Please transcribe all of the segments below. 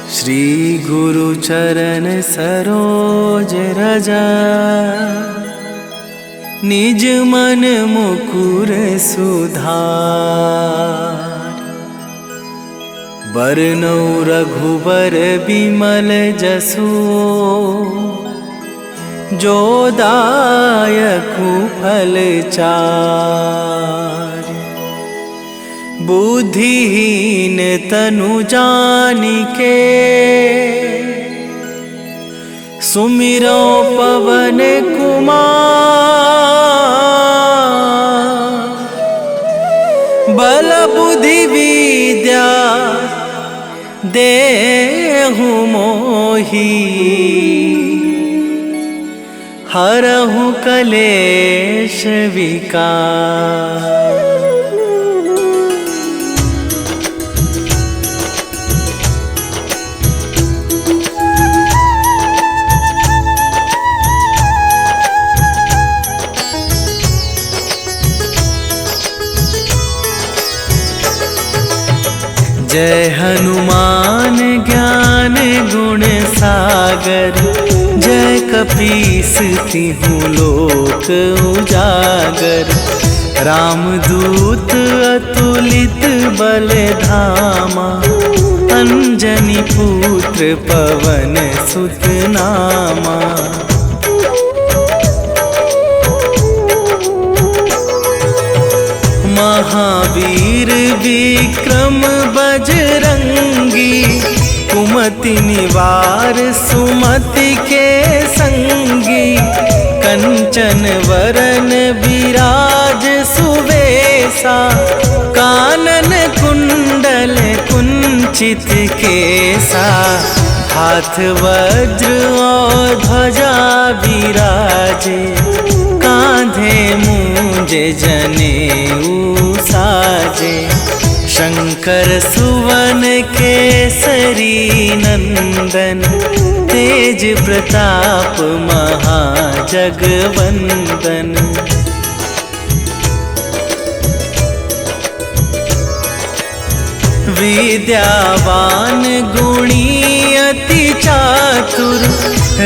श्री गुरु चरण सरोज रजा, निज मन मुकुर सुधार। बरनौ रघुबर बिमल जसु, जो दायकु फल चार। बुद्धिहीन तनु जानिके, सुमिरो पवन कुमार। बल बुद्धि विद्या देहु मोहि, हरहु कलेश विकार। जय हनुमान ज्ञान गुण सागर, जय कपीस तिहु लोक उजागर। रामदूत अतुलित बल धामा, अंजनी पुत्र पवन सुत नामा। महावीर विक्रम बजरंगी, कुमति निवार सुमति के संगी। कंचन वरन विराज सुवेशा, कानन कुंडल कुंचित केसा। हाथ वज्र और ध्वजा विराजे, कांधे मूंजे जनेऊ साजे। शंकर सुवन केसरी नंदन, तेज प्रताप महाजगवंदन। विद्यावान गुणी अति चातुर,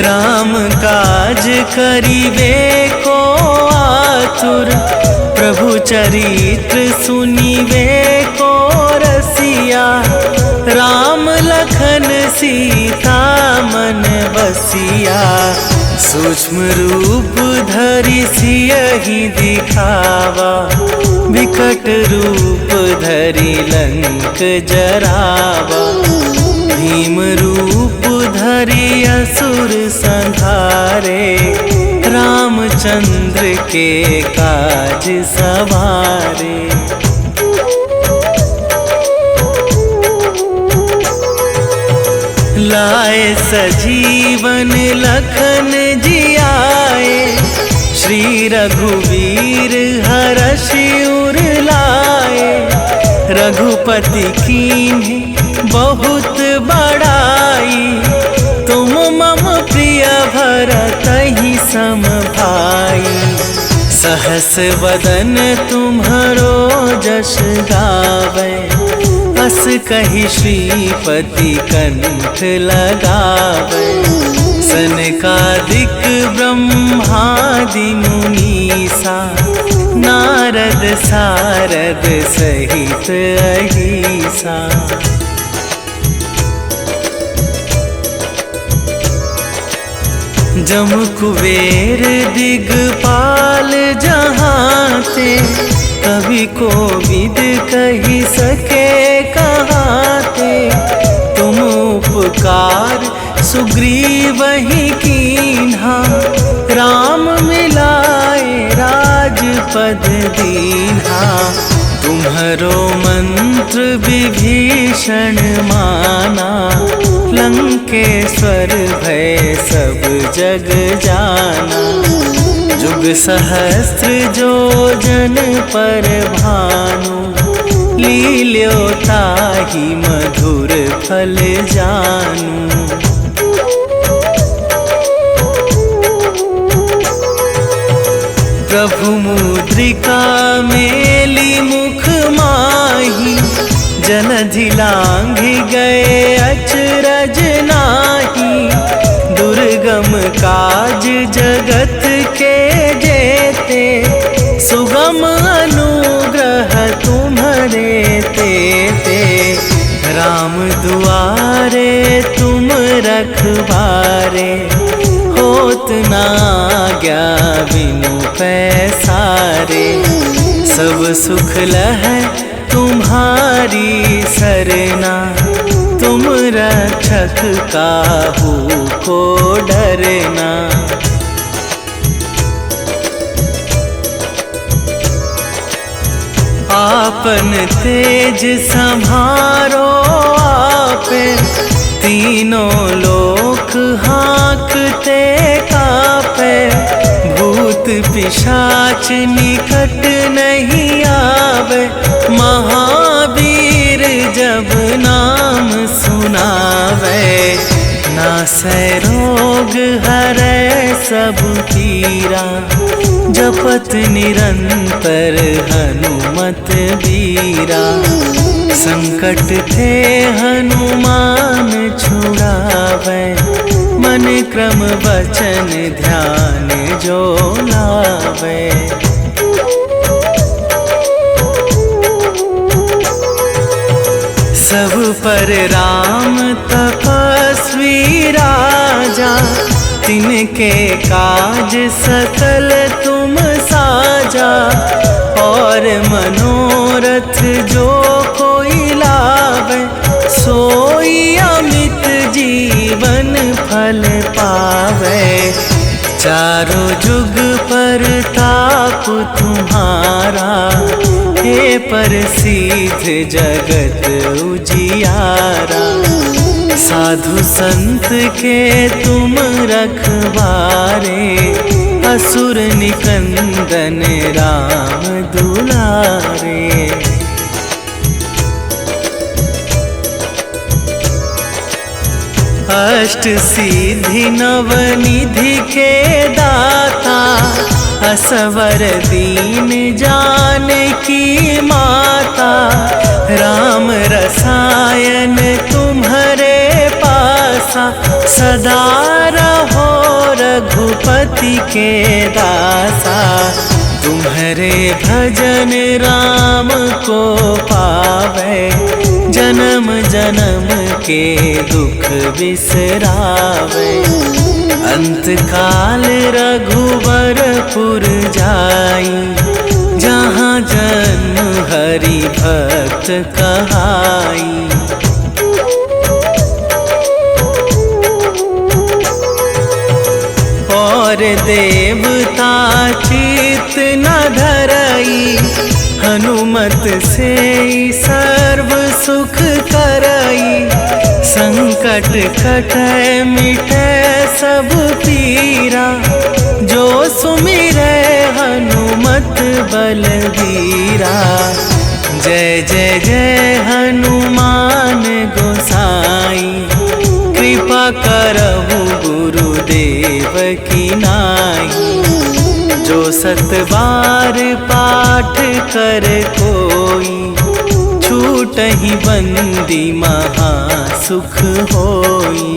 राम काज करिबे को आतुर। प्रभु चरित्र सुनिबे को रसिया, राम लखन सीता मन बसिया। सूक्ष्म रूप धरि सियहि दिखावा, विकट रूप धरि लंक जरावा। भीम रूप धरि असुर संहारे, रामचंद्र के काज सवारे। लाए सजीवन लखन जियाए, श्री रघुवीर हरषि उर लाए। रघुपति कीन्ही बहुत बड़ाई, तुम मम प्रिय भरतहि सम भाई। सहस वदन तुम्हरो जस गावै, अस कहि श्रीपति कंठ लगावै। सनकादिक ब्रह्मादि मुनीसा, नारद सारद सहित अहिसा। जम कुबेर दिगपाल जहांते, कवि कोविद कहि सके कहाते। तुम उपकार सुग्रीवहि कीन्हा, राम मिलाए राजपद दीन्हा। तुम्हरो मंत्र विभीषण माना, लंकेश्वर भय सब जग जाना। जुग सहस्त्र जो जन पर भानु, लील्यो ताहि मधुर फल जानू। प्रभु मुद्रिका मेली मुख माही, जन झिलांघि गए अचरज राम दुआरे तुम रखवारे, होत ना आज्ञा बिनु पैसारे। सब सुख लहै तुम्हारी सरना, तुम रक्षक काहू को डरना। आपन तेज संभारो आपे, तीनों लोक हाँकते कापे। भूत पिशाच निकट नहीं आवे, महावीर जब नाम सुनावे। नासै रोग हरै सब पीरा, जपत निरंतर हनुमत बीरा। संकट थे हनुमान छुड़ावे, मन क्रम वचन ध्यान जो लावे। सब पर राम तपस्वी राजा, तिनके काज सकल तुम साजा। और मनोरथ जो कोई लावे, सोई अमित जीवन फल पावे। चारों जुग पर ताप तुम्हारा, हे प्रसिद्ध जगत उजियारा। साधु संत के तुम रखवारे, असुर निकंदन राम दुलारे। अष्ट सिद्धि नवनिधि के दाता, असवर दीन जानकी माता। राम रसायन तुम्हारे पासा, सदा रहो रघुपति के दासा। तुम्हारे भजन राम को पावे, जन्म जन्म के दुख बिसरावे। अंत काल रघुवरपुर जाई, जहाँ जन्म हरि भक्त कहाई। और देवता चित न धरई, हनुमत से सर्व सुख करई। संकट कटै मिटै सब पीरा, जो सुमिरै हनुमत बलबीरा। जय जय जय हनुमान गोसाई, कृपा करहु गुरुदेव की नाई। जो सत बार पाठ कर कोई, छूटहि बंदी महा सुख होई।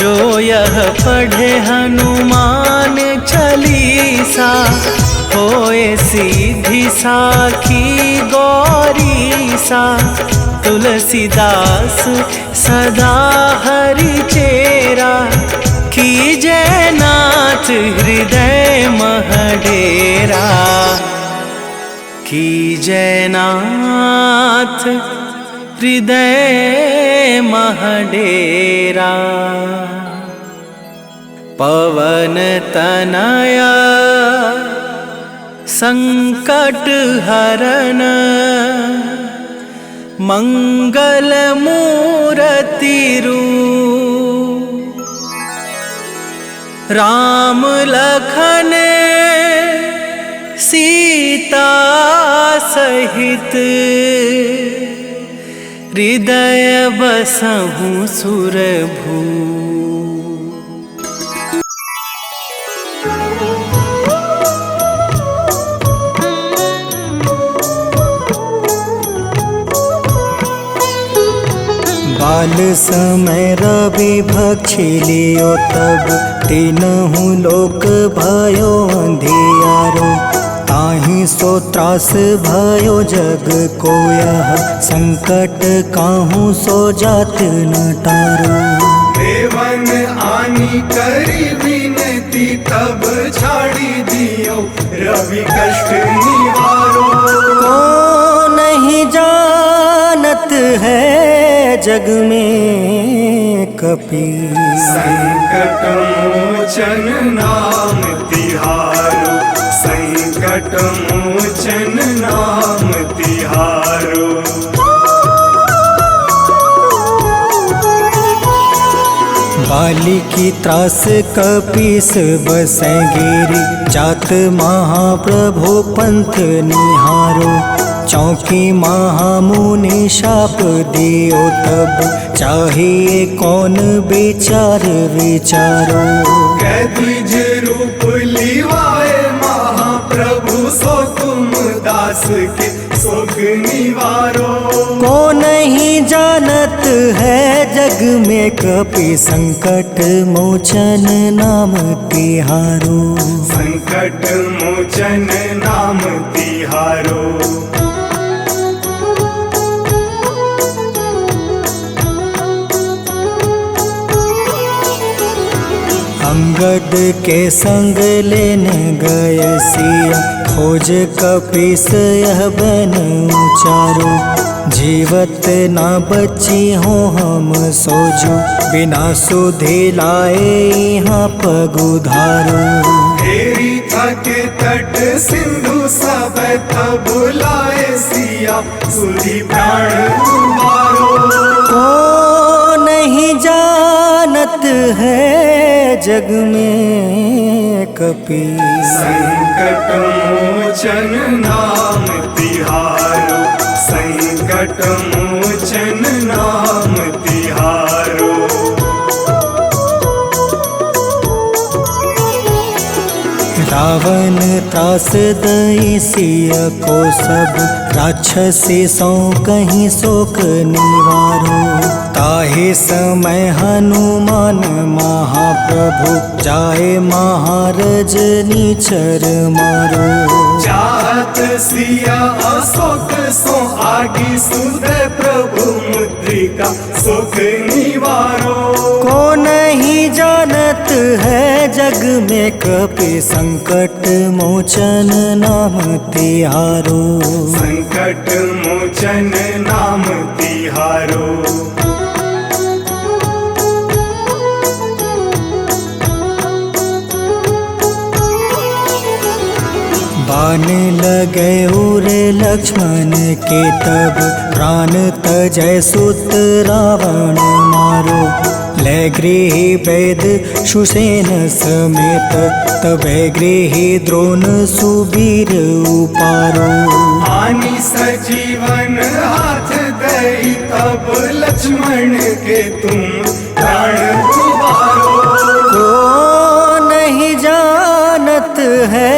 जो यह पढ़े हनुमान चालीसा, होए सीधी साखी गौरीसा। तुलसीदास सदा हरि चेरा, कीजय नाथ हृदय महडेरा। कीजय नाथ हृदय महडेरा। पवन तनया संकट हरन, मंगल मूर्ति रूप। राम लखन सीता सहित, हृदय बसहु सुरभू। बाल समय रवि भक्षी लियो, तब तीनहु लोक भयो अंधियारो। नाही सो त्रास भयो जग को यह संकट काहू सो जात न टारो। देवन आनी करी विनती तब छाड़ी दियो रवि कष्ट निवारो। को नहीं जानत है जग में कपि संकट मोचन नाम तिहारो। संकट मोचन नाम तिहारो। बाली की त्रास कपीस बसै गिरी जात महाप्रभु पंथ निहारो। चौकी महामुनि शाप दियो तब चाहिए कौन विचार विचारो। कैदिज रूप लिवाए महाप्रभु सो तुम दास के शोक निवारो। को नहीं जानत है जग में कपि संकट मोचन नाम तिहारो। संकट मोचन नाम तिहारो। अंगद के संग लेने गए सिया खोज कपीस यह बन उचारो। जीवत ना बची हो हम सोजो बिना सुधे लाए यहाँ पगुधारो। तेरी थके तट सिंधु सब तब लाए सिया सुधी प्राण तुम्हारो। को नहीं जानत है जग में कपि संकट मोचन नाम तिहारो। संकट मोचन नाम तिहारो। रावण त्रास दई सिया को सब राक्षसी सो कहीं शोक निवारो। ताहे समय हनुमान महाप्रभु जाए महारज नीचर मारो। चाहत सिया अशोक सो आगी सुदय प्रभु मुद्रिका सुख निवारो। को नहीं जानत है जग में कपि संकट मोचन नाम तिहारो। संकट मोचन नाम तिहारो। बाण लगे उरे लक्ष्मण के तब प्राण तजय सुत रावण मारो। ले गृह वैद सुसेन समेत तबे गृह द्रोण सुबीर उपारो। आनी सजीवन हाथ दई तब लक्ष्मण के तुम प्राण उबारो। को नहीं जानत है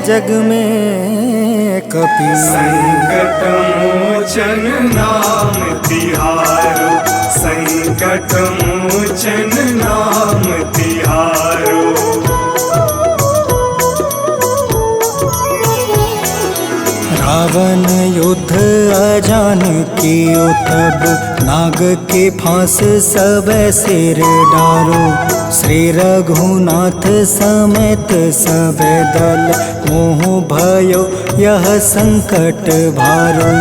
जग में कपि संकट मोचन नाम तिहारो। संकट मोचन नाम तिहारो। रावण युद्ध अजान कियो तब नाग के फांस सब सिर डारो। श्री रघुनाथ समेत सब दल मोह भयो यह संकट भारो।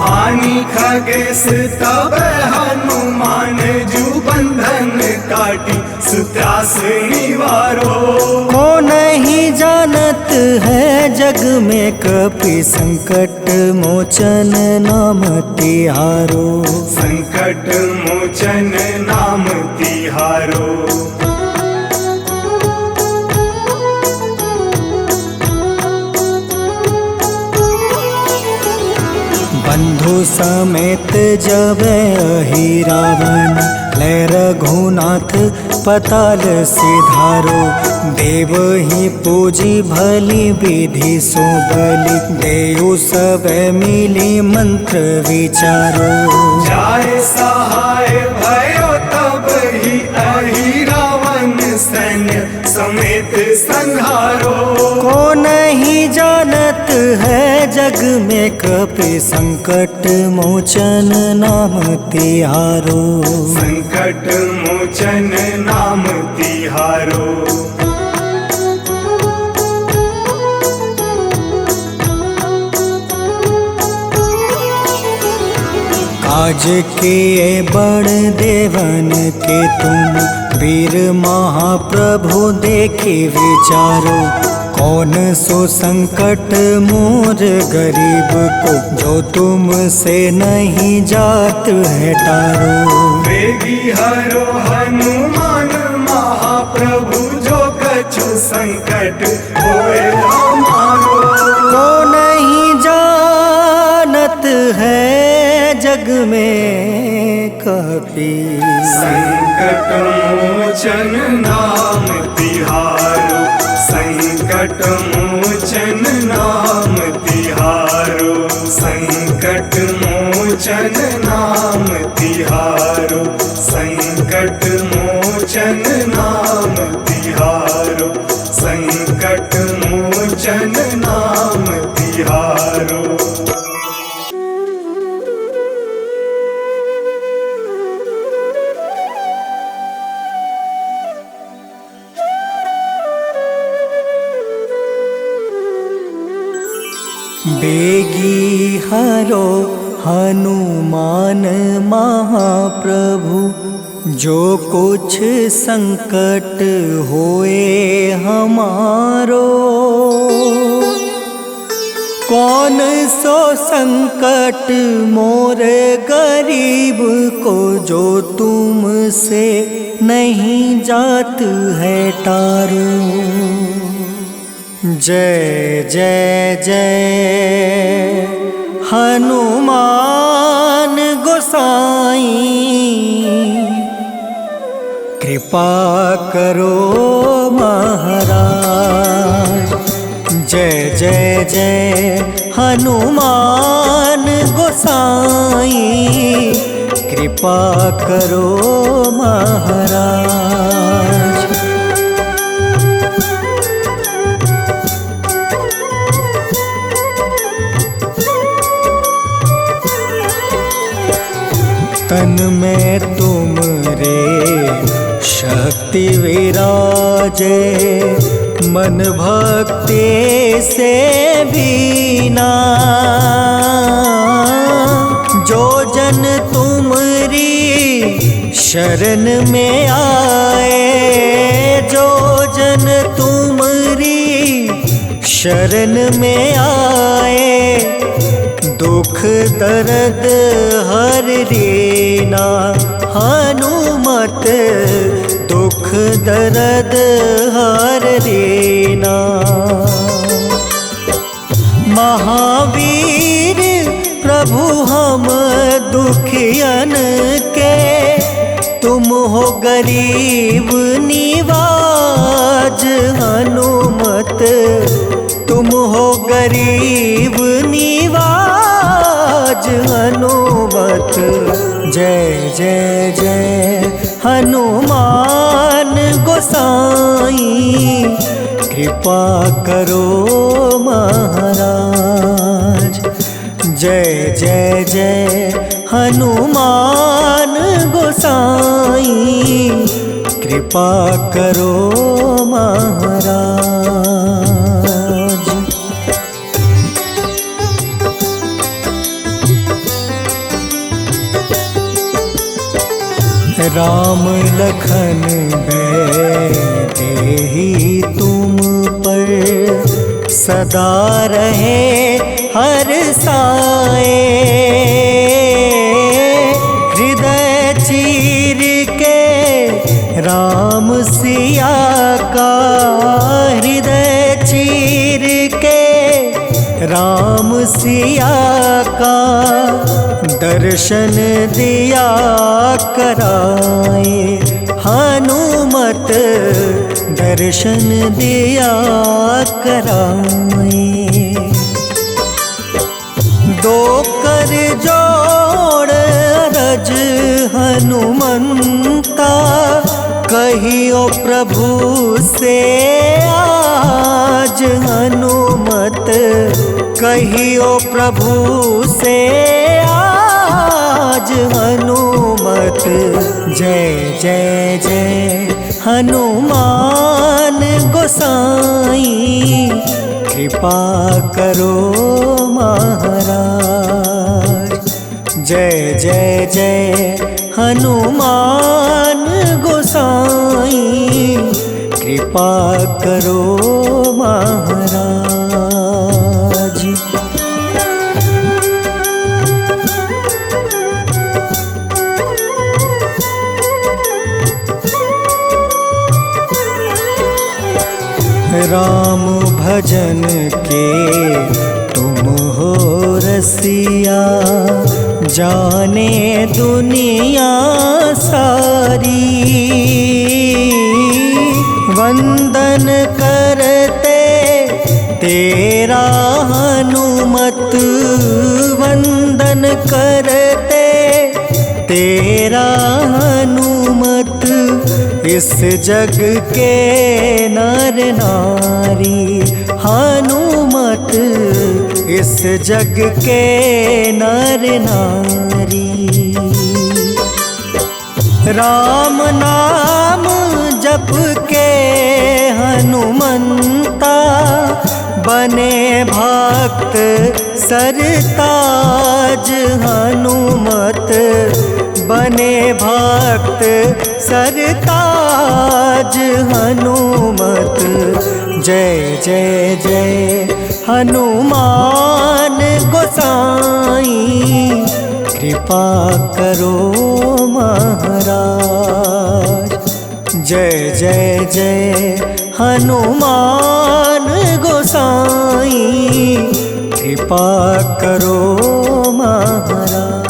आनी खगेश तब हनुमान जू बंधन काटी सुत्रास निवारो। को नहीं जानत है जग में कपि संकट मोचन नाम तिहारो। संकट मोचन नाम तिहारो। बंधु समेत जब अहि रावण ले रघुनाथ पताल सिधारो। देव ही पूजी भली विधि सो बलि देव सब मिली मंत्र विचारो। जाए सहाय भयो तब ही अहि रावण सैन्य समेत संहारो। को नहीं है जग में कपि संकट मोचन नाम तिहारो। संकट मोचन नाम तिहारो। काज किए बड़ देवन के तुम, वीर महाप्रभु देखे विचारो। कौन सो संकट मोर गरीब को, जो तुमसे नहीं जात है टारो। वेगी हरो हनुमान महाप्रभु, जो कछु संकट होए हमारो। को नहीं जानत है जग में कपि, संकट मोचन नाम तिहारो। संकट मोचन नाम तिहारो। संकट मोचन नाम तिहारो। संकट मोचन नाम तिहारो। संकट मोचन नाम तिहारो। बेगी हरो हनुमान महाप्रभु, जो कुछ संकट होए हमारो। कौन सो संकट मोर गरीब को, जो तुमसे नहीं जात है टारो। जय जय जय हनुमान गोसाई, कृपा करो महाराज। जय जय जय हनुमान गोसाई, कृपा करो महाराज। तन में तुमरे शक्ति विराजे, मन भक्ति से बीना। जो जन तुमरी शरण में आए, जो जन तुमरी शरण में आए, दुख दर्द हर रीना। हनुमत दुख दर्द हर रीना। महावीर प्रभु हम दुखियन के, तुम हो गरीब निवाज। हनुमत तुम हो गरीब निवाज। हनुमत जय जय जय हनुमान गोसाई, कृपा करो महाराज। जय जय जय हनुमान गोसाई, कृपा करो महाराज। राम लखन देहि तुम पर, सदा रहे हर साए। हृदय चीर के राम सिया का, हृदय चीर के राम सिया का, दर्शन दिया कराए। हनुमत दर्शन दिया कराए। दो कर जोड़ रज हनुमंता, कहियो प्रभु से आज। हनुमत कहियो प्रभु से आज हनुमत। जय जय जय हनुमान गोसाई, कृपा करो महाराज। जय जय जय हनुमान गोसाई, कृपा करो महाराज। राम भजन के तुम हो रसिया, जाने दुनिया सारी। वंदन करते तेरा हनुमत, वंदन करते तेरा हनुमत। इस जग के नर नारी हनुमत, इस जग के नर नारी। राम नाम जप के हनुमंता, बने भक्त सरताज हनुमत, बने भक्त सरताज हनुमत। जय जय जय हनुमान गोसाई, कृपा करो महाराज। जय जय जय हनुमान गोसाई, कृपा करो महाराज।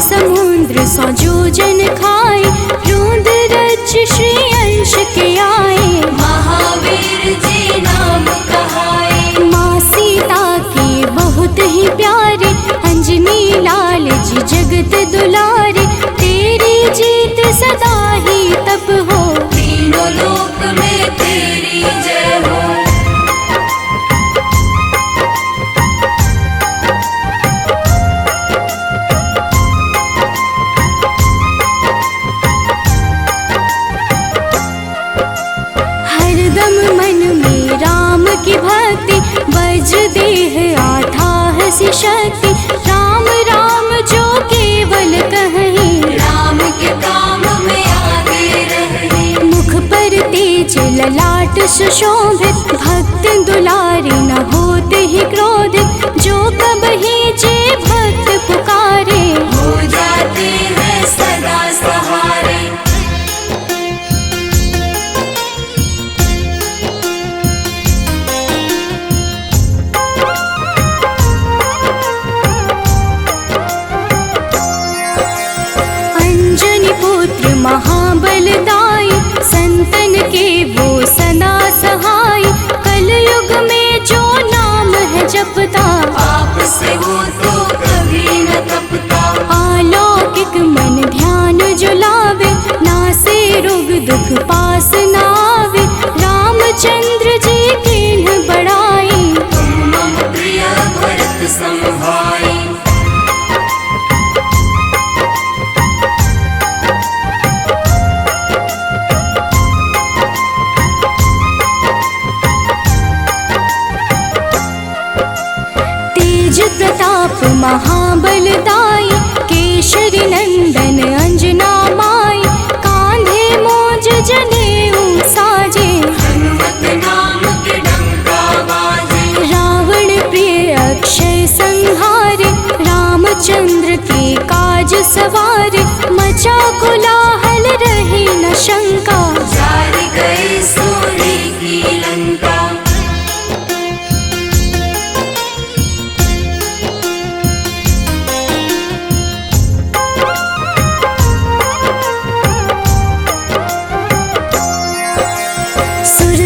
समुद्र सौ जोजन खाए, रोंद रच श्री अंश के आए। महावीर जी नाम कहाए, माँ सीता के बहुत ही प्यारे, अंजनी लाल जी जगत दुलारे। तेरी जीत सदा ही तब हो, तीनों लोक में तेरी जय हो। की भक्ति वज्र देह आधाह सी शक्ति, राम राम जो केवल कहें, राम के काम में आगे रहे। मुख पर तेज ललाट सुशोभित, भक्त दुलारे न होते ही क्रोधित। जो कबहि जे भक्त पुकारे, हो जाते हैं सदा सहारे। महाबलदाई, संतन के वो सदा सहाय। कलयुग में जो नाम है जपता, पाप से वो तो कभी न तपता। अलौकिक मन ध्यान जो लावे, नासे रोग दुख पास न आवे। रामचंद्र जी कीन्ह बड़ाई, तुम मम प्रिय भरत संभाई। प्रताप महाबलदाई, केशरी नंदन अंजना माई। कांधे मोज जनेऊ साजे, हनुमत नाम के डंका बाजे। रावण प्रिय अक्षय संहारे, रामचंद्र के काज सवारे। मचा कोलाहल रही न शंका, जारी गई सूरी की लंका।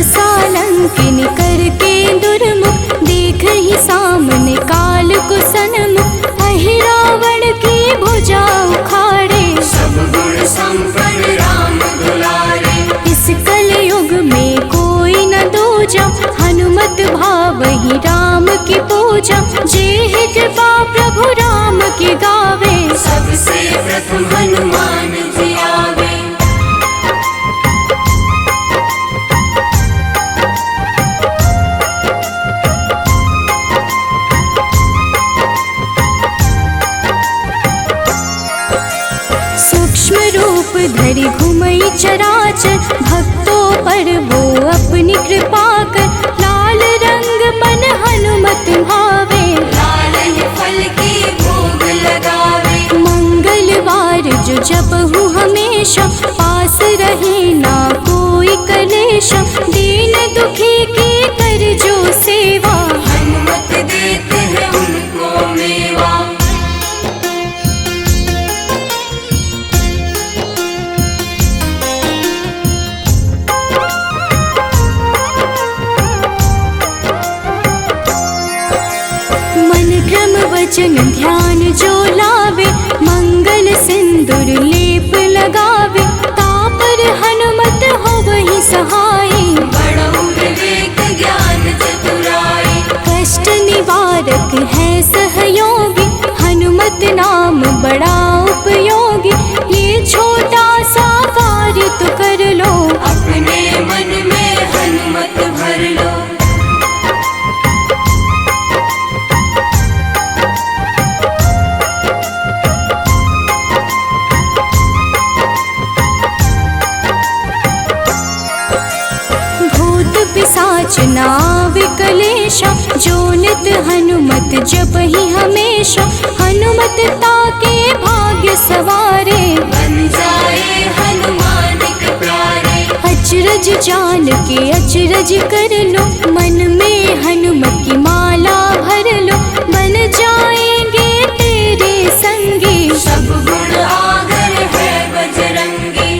सालंकिन करके दुर्मुख, देख ही सामने काल को सन्मुख। अहि रावण की भुजा उखाड़े, सब गुण संपन्न राम दुलारे। इस कलयुग में कोई न दूजा, हनुमत भावहि राम की पूजा। जेहि कृपा प्रभु राम की गावे, सबसे प्रथम हनुमान जी आवे। सूक्ष्म रूप धरि घुमई चराचर, भक्तों पर वो अपनी कृपा कर। लाल रंग मन हनुमत भावे, लाल ही फल की भोग लगावे। मंगलवार जो जपहु हमेशा, पास रहे ना कोई कलेश। दीन दुखी की कर जो सेवा, हनुमत देते हैं उनको मेवा। मन क्रम वचन ध्यान जो लावे, मंगल सिंदूर लेप लगावे। तापर हनुमत होवहि सहाय, बड़ऊ विवेक ज्ञान चतुराई। कष्ट निवारक है सहयोगी, हनुमत नाम बड़ा उपयोगी। ये छोटा सा कार्य तो कर लो, अपने मन में हनुमत भर लो। भूत पिशाच नाव कलेशा, जो नित हनुमत जपहि हमेशा। हनुमत ताके भाग्य सवारे, बन जाए हनुमान के प्यारे। अचरज जान के अचरज कर लो, मन में हनुमत की माला भर लो। बन जाएंगे तेरे संगी, सब गुण आगर है बजरंगी।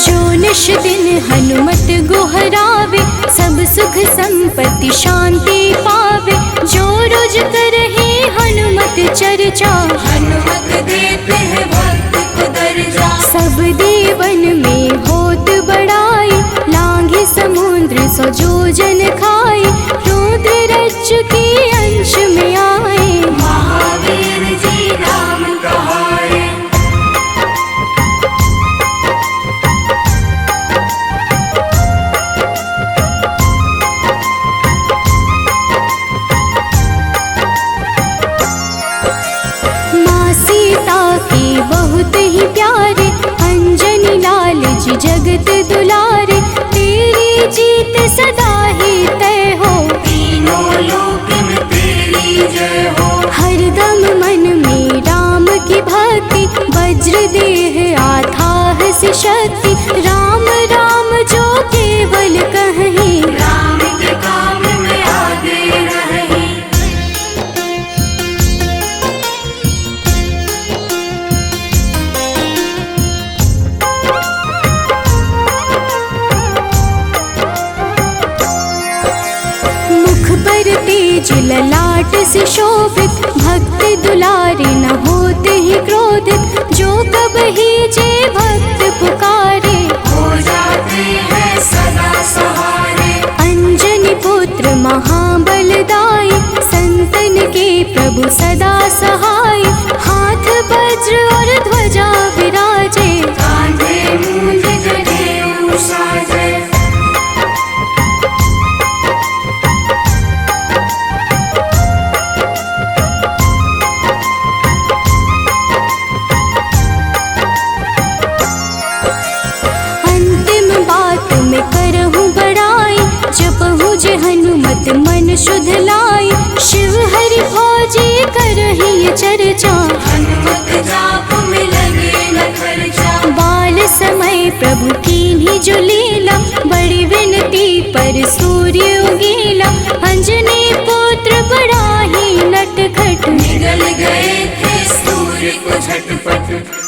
जो निश दिन हनुमत गोहरावे, सब सुख संपत्ति शांति पावे। जो रोज करहे हनुमत चर्चा, हनुमत देते हैं भक्त को दर्जा। सब देवन में होत बड़ाई, लांघे समुद्र सो जोजन खाए। रुद्र रज के अंश में आए, महावीर जी नाम कहाए। माँ सीता के बहुत ही प्यारे, अंजनी लाल जी जगत दुलारे। तेरी जीत सदा ही तय हो, तीनों लोक में तेरी जय हो। हरदम मन में राम की भक्ति, वज्र देह आधार से शक्ति। राम राम जो केवल कहीं, राम के काम में आगे रही। मुख पर तेज ललाट से शोभित, भक्त दुलारे न होते ही क्रोधित। जो कब ही जे भक्त पुकारे, हो जाते हैं सदा सहारे। अंजनी पुत्र महाबलदाई, संतन के प्रभु सदा सहाय। हाथ वज्र और ध्वजा विराजे, कांधे मूंज जनेऊ साजे। अंतिम बात में करहूँ बड़ाई, जपहु जे हनुमत मन शुद्ध लाई। शिव हरि भोजी करहि ये चर्चा, हनुमत जाप में लगे न खर्चा। बाल समय प्रभु कीन्ही जो लीला, बड़ी विनती पर सूर्य उगीला। अंजनी झटपट।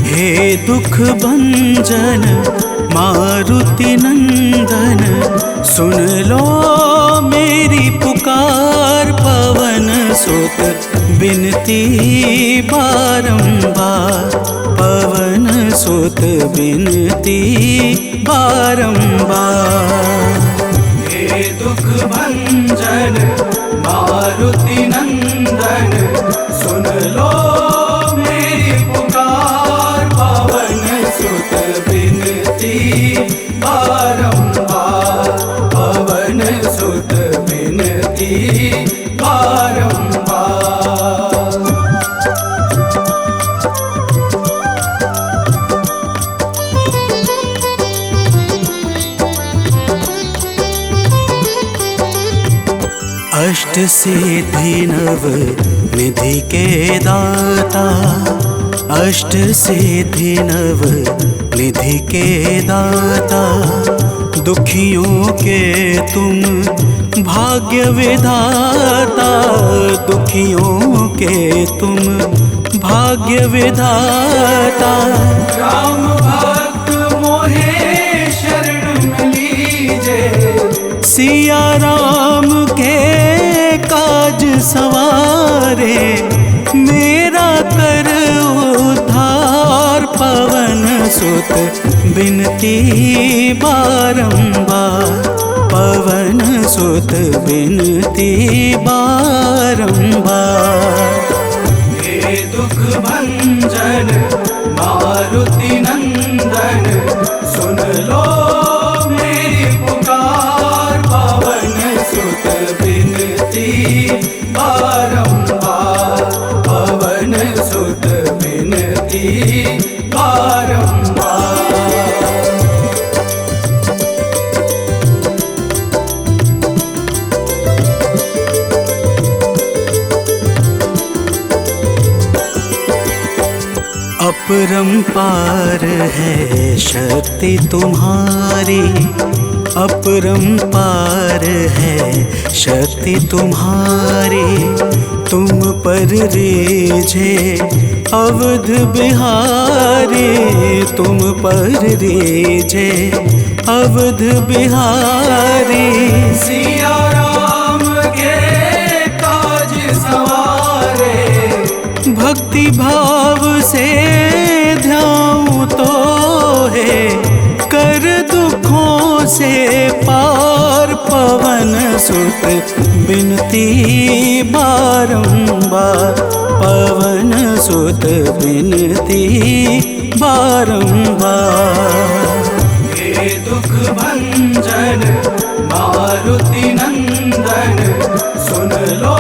हे दुख भंजन मारुति नंदन, सुन लो मेरी पुकार। पवन सुत बिनती बारंबार, पवन सुत बिनती बारंबार। हे दुख भंजन मारुति नंदन, सुन लो मेरी पुकार। पवन सुत बिनती बारंबार, पवन सुत बिनती बारंबार। अष्ट सिद्धि नव निधि के दाता, अष्ट सिद्धि नव निधि के दाता। दुखियों के तुम भाग्य विधाता, दुखियों के तुम भाग्य विधाता। राम भक्त मोहे शरण में लीजे, सिया राम के काज सवारे। मेरा कर उद्धार, पवन सुत बिनती बारंबार, पवन सुत बिनती बारंबार। हे दुख भंजन मारुति नंदन, सुन लो मेरी पुकार। पवन सुत बिनती बारंबार, पवन सुत बिनती बारंबार। अपरंपार है शक्ति तुम्हारी, अपरंपार है शक्ति तुम्हारी। तुम पर रीझे अवध बिहारी, तुम पर रीझे अवध बिहारी। सिया राम के काज सवारे, भक्ति भाव से ध्याऊं तो है, कर दुखों से पार। पवन सुत बिनती बारंबार, पवन सुत बिनती बारंबार। हे दुख भंजन मारुति नंदन, सुन लो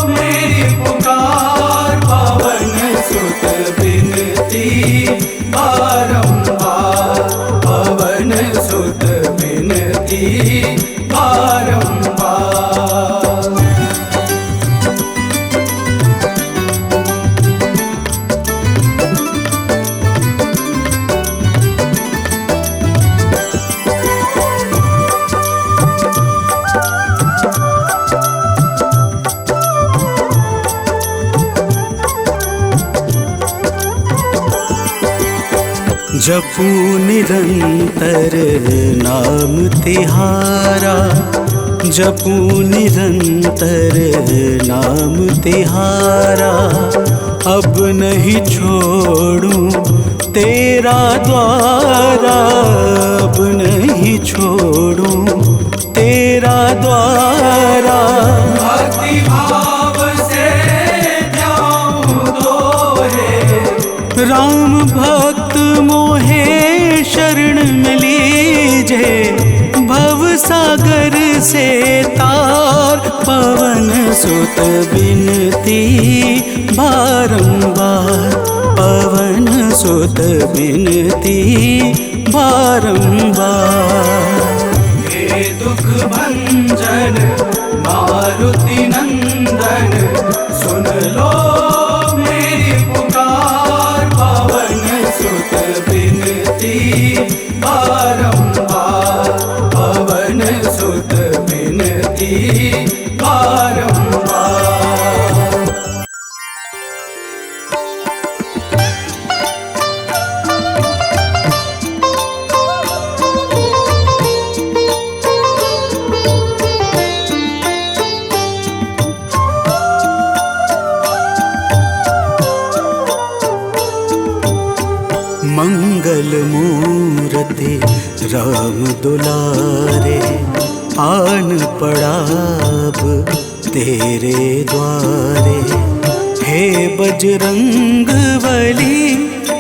मेरी पुकार। पवन सुत बिनती बारंबार, पवन सुत बिनती बारंबार। जपू निरंतर नाम तिहारा, जपू निरंतर नाम तिहारा। अब नहीं छोड़ूं तेरा द्वारा, अब नहीं छोड़ूं तेरा द्वारा। भक्ति भाव से जाऊं तो है, राम भक्त मोहे शरण में लीजे। भव सागर से तार, पवन सुत बिनती बारंबार, पवन सुत बिनती बारंबार। हे दुख भंजन मारुति नंदन, सुन लो मेरी पुकार, पवन सुत बिनती बारंबार, पवन सुत बिनती बारंबार। मंगल मूर्ति राम दुलारे, आन पड़ा अब तेरे द्वारे। हे बजरंग बली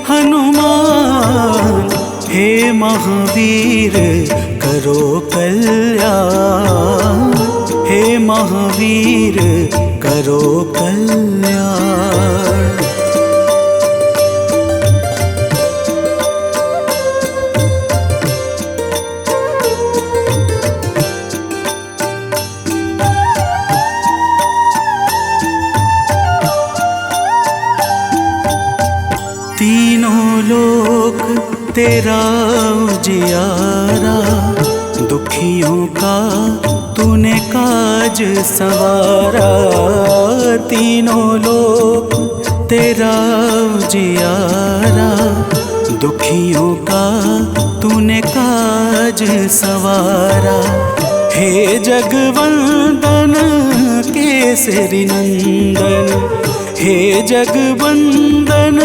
हनुमान, हे महावीर करो कल्याण, हे महावीर करो कल्याण। तीनों लोक तेरा उजियारा, दुखियों का तूने काज सवारा। तीनों लोक तेरा उजियारा, दुखियों का तूने काज सवारा। हे जगवंदन केसरी नंदन, हे जगवंदन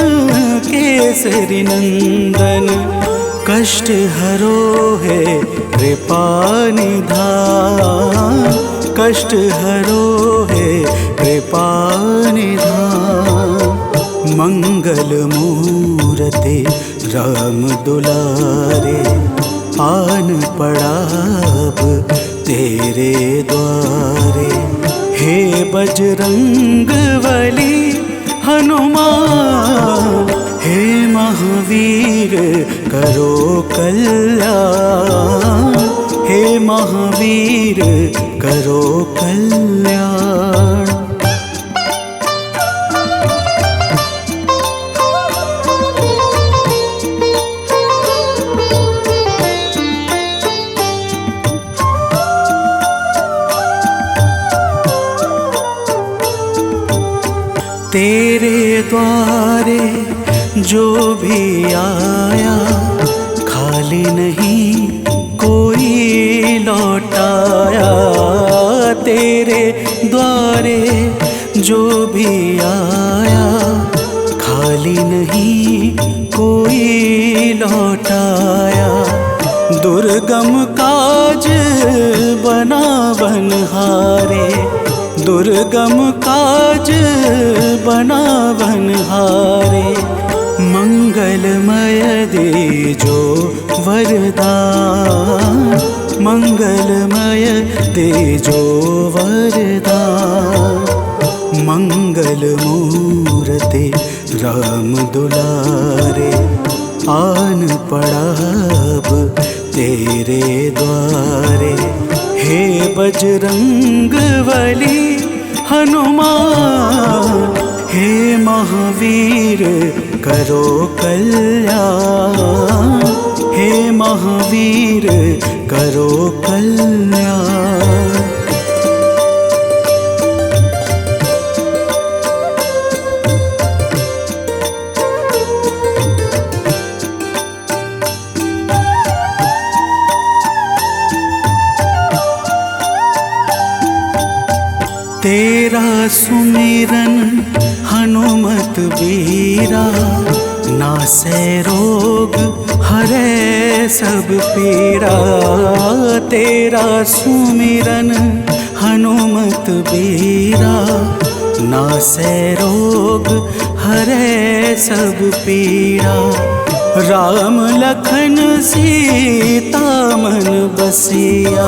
केसरी नंदन, कष्ट हरो है कृपा निधान, कष्ट हरो है कृपा निधान। मंगल मूर्ति राम दुलारे, आन पड़ा अब तेरे द्वारे। हे बजरंग बली हनुमान, हे महावीर करो कल्याण, हे महावीर करो कल्याण। तेरे द्वारे जो भी आया, खाली नहीं कोई लौटाया। तेरे द्वारे जो भी आया, खाली नहीं कोई लौटाया। दुर्गम काज बना बनहारे, दुर्गम काज बना बनहारे। मंगलमय दे जो वरदान, मंगलमय दे जो वरदान। मंगल मूर्ति राम दुलारे, आन पड़ा अब तेरे द्वारे। हे बजरंग बली हनुमान, हे महावीर करो कल्याण, हे महावीर करो कल्याण। तेरा सुमिरन हनुमत बीरा, नासै रोग हरै सब पीरा। तेरा सुमिरन हनुमत बीरा, नासै रोग हरै सब पीरा। राम लखन सीता मन बसिया,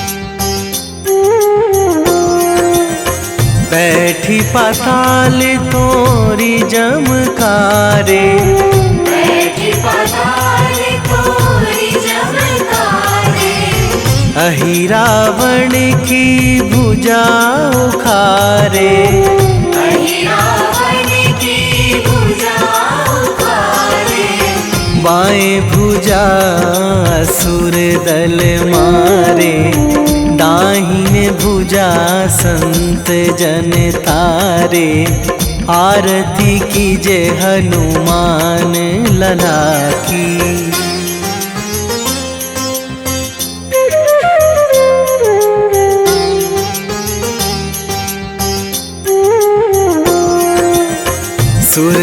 बैठी पाताल तोरी जमकारे, बैठी पाताल तोरी जमकारे, अहि रावण की भुजा उखारे, अहि रावण की भुजा उखारे, बाएं भुजा असुर दल मारे, दाहिने भुजा संत जन तारे, आरती कीजे हनुमान लला की।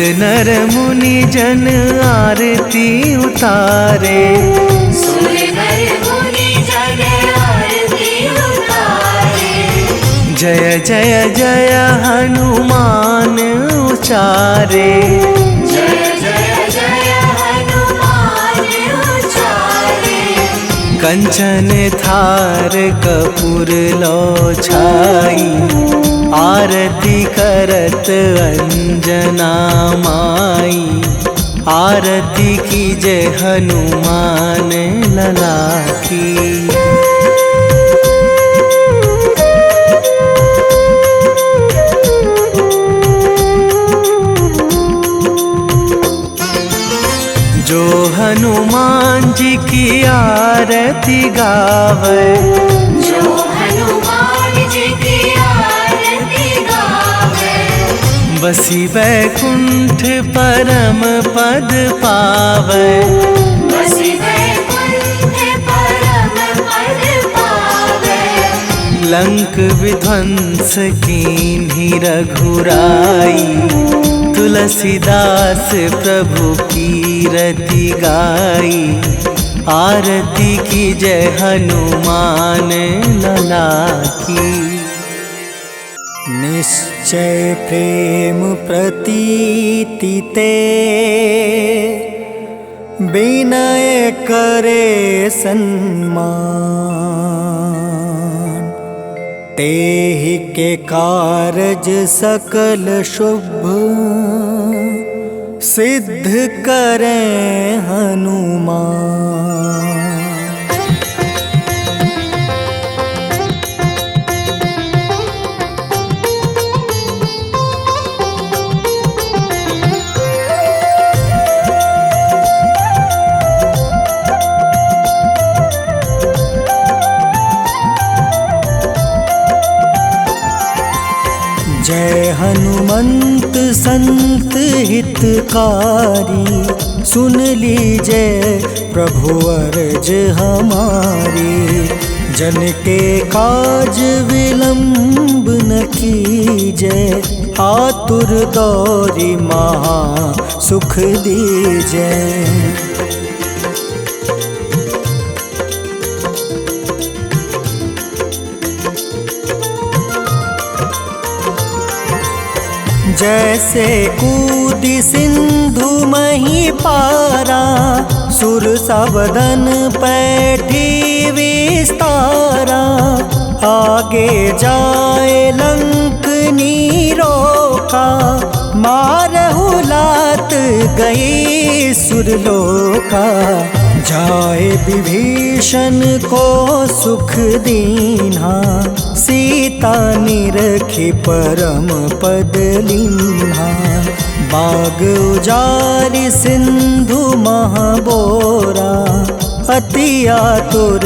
नर मुनि जन आरती उतारे। सुर नर मुनि जन आरती उतारे। जय जय जय हनुमान उचारे। जय जय जय हनुमान उचारे। कंचन थार कपूर लो छाई, आरती करत अंजना माई। आरती कीजे हनुमान लला की। जो हनुमान जी की आरती गावे। जो हनुमान जी की आरती गावे। बसी वैकुंठ परम पद पावे। बसी वैकुंठ परम पद पावे। लंक विध्वंस कीन्ही रघुराई। तुलसीदास प्रभु कीरति गाई। आरती की जय हनुमान लला की। निश्चय प्रेम प्रतीति ते, विनय करे सन्मान। तेहि के कारज सकल शुभ, सिद्ध करें हनुमान। जय हनुमंत संत हितकारी। सुन लीजिए प्रभु अर्ज हमारी। जन के काज विलंब न कीजिए। आतुर दौरी महा सुख दीजिए। जैसे कूदी सिंधु मही पारा। सुर सबदन पैठी विस्तारा। आगे जाए लंक नीरोका। मारहु लात गई सुरलोका। जाए विभीषण को सुख दीन्हा। सीता निरखी परम पद लीन्हा। बाग उजारि सिंधु महाबोरा। अति आतुर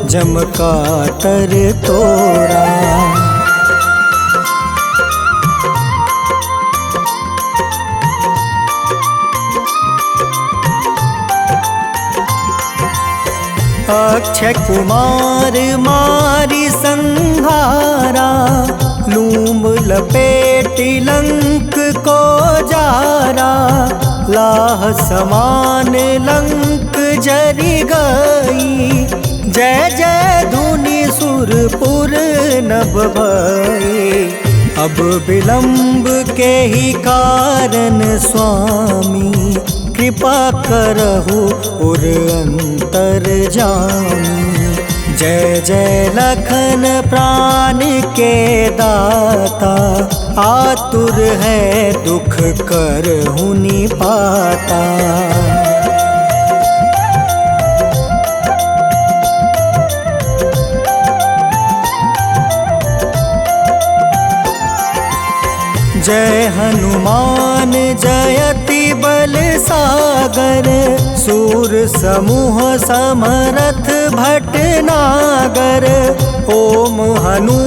जम काटर तोरा। अक्षय कुमार मारी संहारा। लूम लपेटी लंक को जारा। लाह समान लंक जरी गई। जय जय धुनि सुरपुर नभ भई। अब विलंब के ही कारण स्वामी। कृपा करहु उर अंतर जामी। जय जय लखन प्राण के दाता। आतुर है दुख करहु निपाता। जय हनुमान जयति बल सागर। सूर समूह समरथ भटनागर। ओम हनु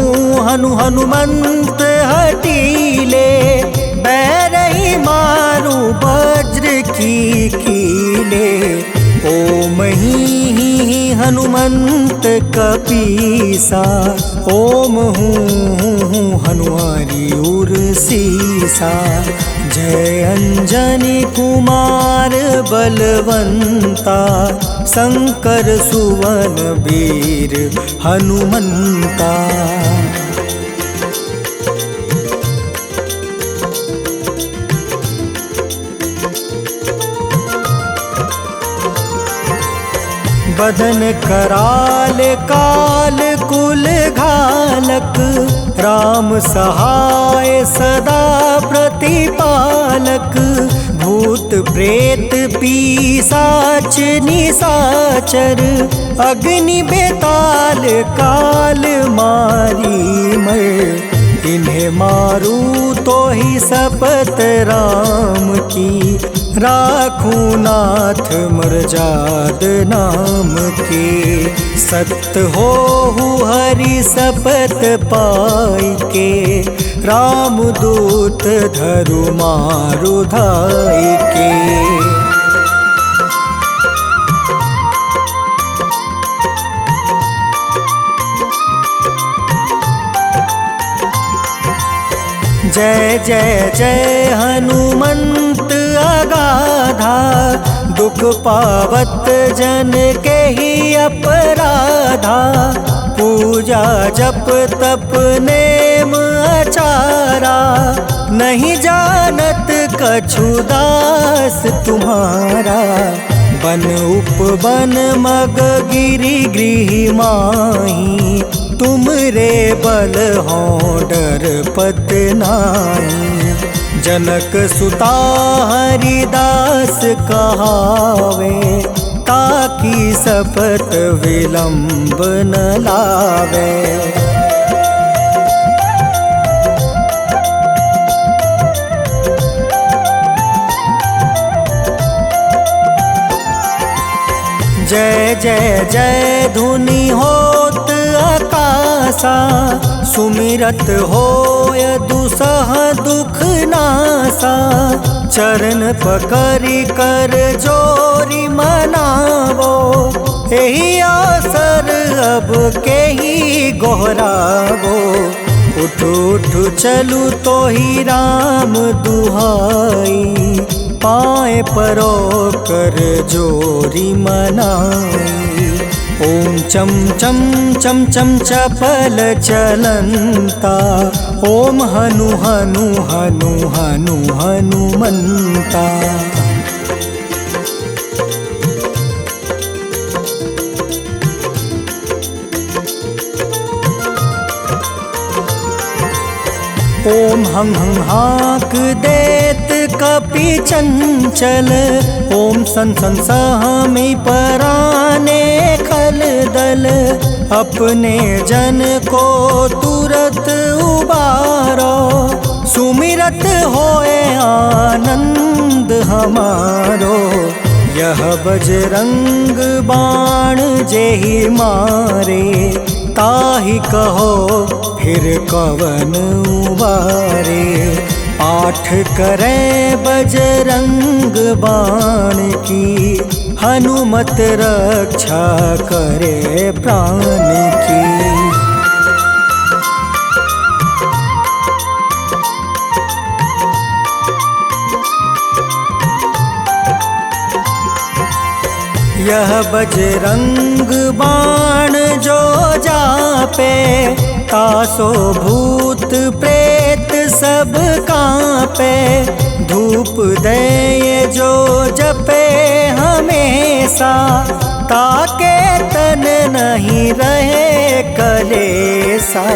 हनु हनुमंत हटीले। बैरही मारू वज्र की कीले। ओम ही हनुमंत कपीसा। ओम हूँ हनुमारी उर सीसा। जय अंजनी कुमार बलवंता, शंकर सुवन वीर हनुमंता। बदन कराल काल कुल घालक, राम सहाय सदा प्रतिपालक। भूत प्रेत पिशाच निशाचर, अग्नि बेताल काल मारी मर। इन्हें मारू तो ही शपथ राम की, राखूं नाथ मर्जाद नाम के। सत्य हो हरि शपथ पाई के, राम दूत धरु मारु धाई के। जय जय जय हनुमंत अगाधा, दुख पावत जन के ही अपराधा। पूजा जप तप नेम आचारा, नहीं जानत कछु दास तुम्हारा। बन उपवन मग गिरि गृह माही, तुम रे बल हो डर पत नाई। जनक सुता हरिदास कहावे, ताकि शपथ विलंब न लावे। जय जय जय धुनि होत आकाशा, सुमिरत होय दुसह दुख नासा। चरण पकड़ि कर जोरी मनावो, एही आसर अब के ही गोहरावो। उठ उठ चलू तो ही राम दुहाई, पाए परो कर जोरी मनाई। ओम चम चम चम चम चपल चलंता, ओम हनु हनु हनु हनु हनुमंता। ओम हं हं हाक देत कपि चंचल, ओम सन सन सहमी पराने खल दल। अपने जन को तुरत उबारो, सुमिरत होए आनंद हमारो। यह बजरंग बाण जेहि मारे, ताहि कहो फिर कवन उबारे। पाठ करें बजरंग बाण की, हनुमत रक्षा करे प्राण की। यह बजरंग बाण जो जापे, तासो भूत प्रेत सब कांपे। धूप दे जो जपे हमेशा, ताके तन नहीं रहे कलेसा।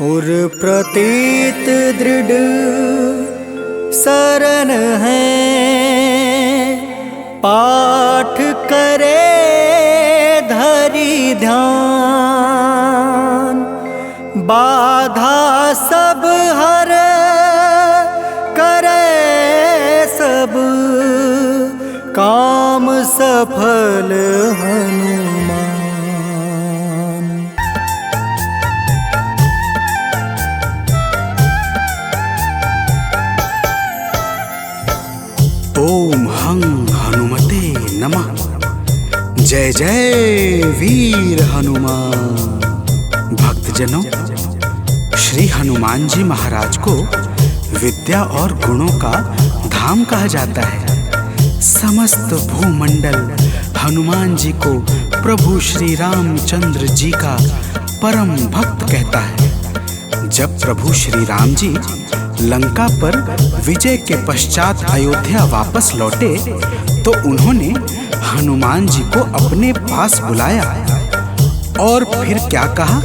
उर प्रतीत दृढ़ शरण है, पाठ करे धरि ध्यान। बाधा सब हर करे सब, काम सफल हनुमान। ओम हं हनुमते नमः। जय जय वीर हनुमान। भक्तजनों, श्री हनुमान जी महाराज को विद्या और गुणों का धाम कहा जाता है। समस्त भूमंडल हनुमान जी को प्रभु श्री रामचंद्र जी का परम भक्त कहता है। जब प्रभु श्री राम जी लंका पर विजय के पश्चात अयोध्या वापस लौटे तो उन्होंने हनुमान जी को अपने पास बुलाया और फिर क्या कहा,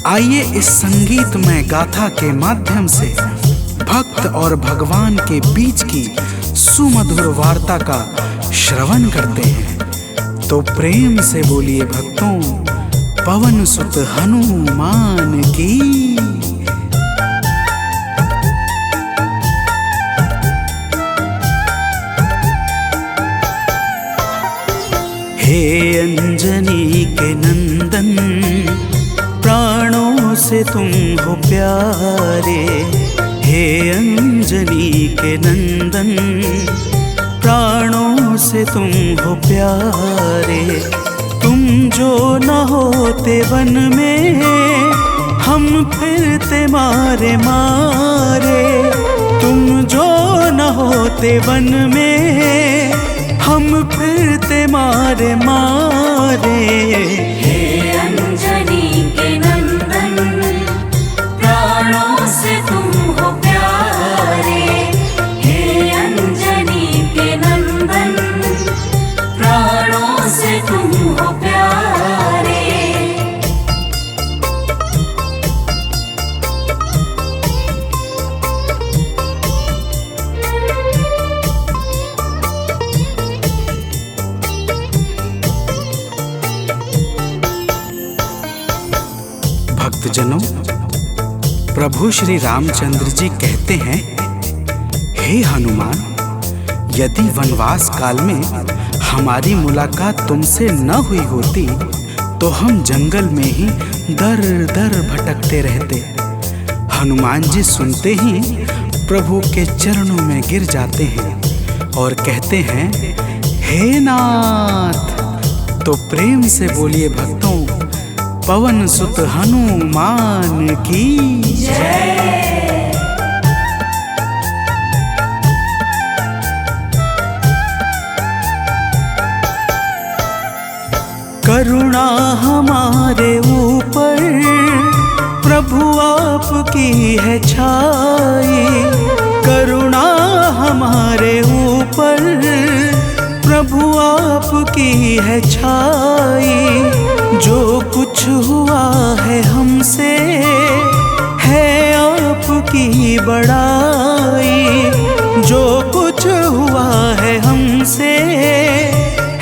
आइए इस संगीतमय गाथा के माध्यम से भक्त और भगवान के बीच की सुमधुर वार्ता का श्रवण करते हैं। तो प्रेम से बोलिए भक्तों, पवन सुत हनुमान की। हे अंजनी के नंदन, प्राणों से तुम हो प्यारे। हे अंजनी के नंदन, प्राणों से तुम हो प्यारे। तुम जो न होते वन में, हम फिरते मारे मारे। तुम जो न होते वन में, हम फिरते मारे मारे। हे अंजनी के नंदन, प्राणों से तुम हो प्यारे। हे अंजनी के नंदन, प्राणों से तुम हो प्यारे। भक्तजनों, प्रभु श्री रामचंद्र जी कहते हैं, हे हनुमान, यदि वनवास काल में हमारी मुलाकात तुमसे न हुई होती तो हम जंगल में ही दर दर भटकते रहते। हनुमान जी सुनते ही प्रभु के चरणों में गिर जाते हैं और कहते हैं, हे नाथ। तो प्रेम से बोलिए भक्तों, पवन सुत हनुमान की जय। करुणा हमारे ऊपर प्रभु आपकी है छाई। करुणा हमारे ऊपर प्रभु आपकी है छाई। जो कुछ हुआ है हमसे है आपकी बड़ाई। जो कुछ हुआ है हमसे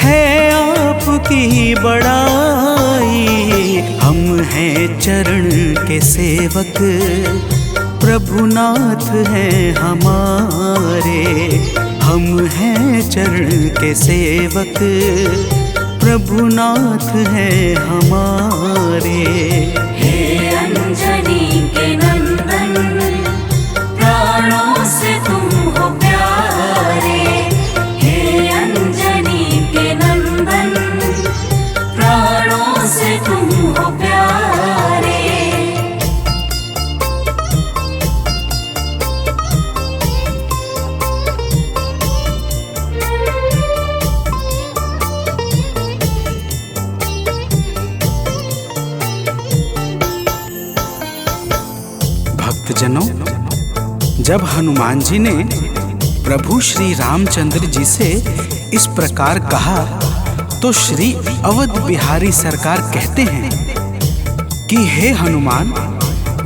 है आपकी बड़ाई। हम हैं चरण के सेवक, प्रभुनाथ हैं हमारे। हम हैं चरण के सेवक, प्रभुनाथ हैं हमारे। हे अंजनी के नंदन, प्राणों से तुम हो प्यारे। हे अंजनी के नंदन, प्राणों से तुम हो प्यारे। भक्तजनों, जब हनुमान जी ने प्रभु श्री रामचंद्र जी से इस प्रकार कहा तो श्री अवध बिहारी सरकार कहते हैं कि हे हनुमान,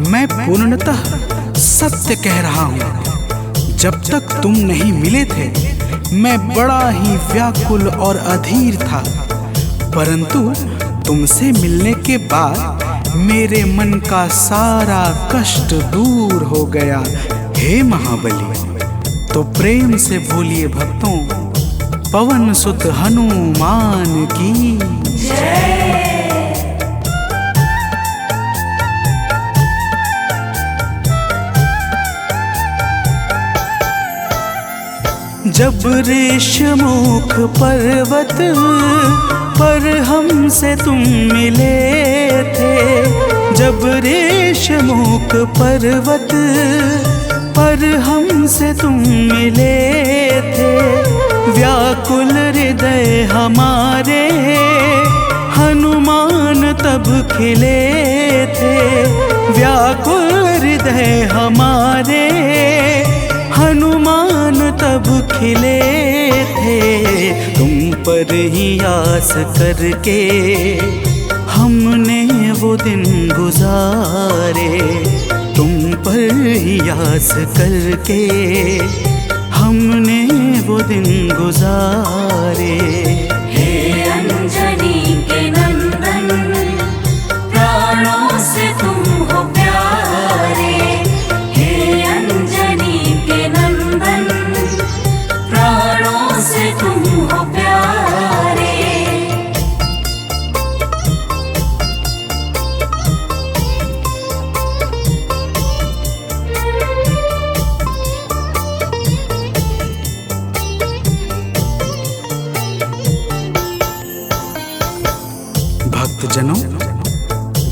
मैं पूर्णतः सत्य कह रहा हूँ। जब तक तुम नहीं मिले थे मैं बड़ा ही व्याकुल और अधीर था, परंतु तुमसे मिलने के बाद मेरे मन का सारा कष्ट दूर हो गया, हे महाबली। तो प्रेम से बोलिए भक्तों, पवन सुत हनुमान की जय। जब ऋषमुख पर्वत पर हमसे तुम मिले थे, जब रेशमूक पर्वत पर हमसे तुम मिले थे, व्याकुल हृदय हमारे हनुमान तब खिले थे। व्याकुल हृदय हमारे हनुमान तब खिले थे। तुम पर ही आस करके हमने वो दिन गुजारे, तुम पर ही आस करके हमने वो दिन गुजारे। हे अंजनी के नंदन, प्राणों से तुम हो प्यारे। हे अंजनी के नंदन, प्राणों से तुम हो प्यारे। भक्तजनों,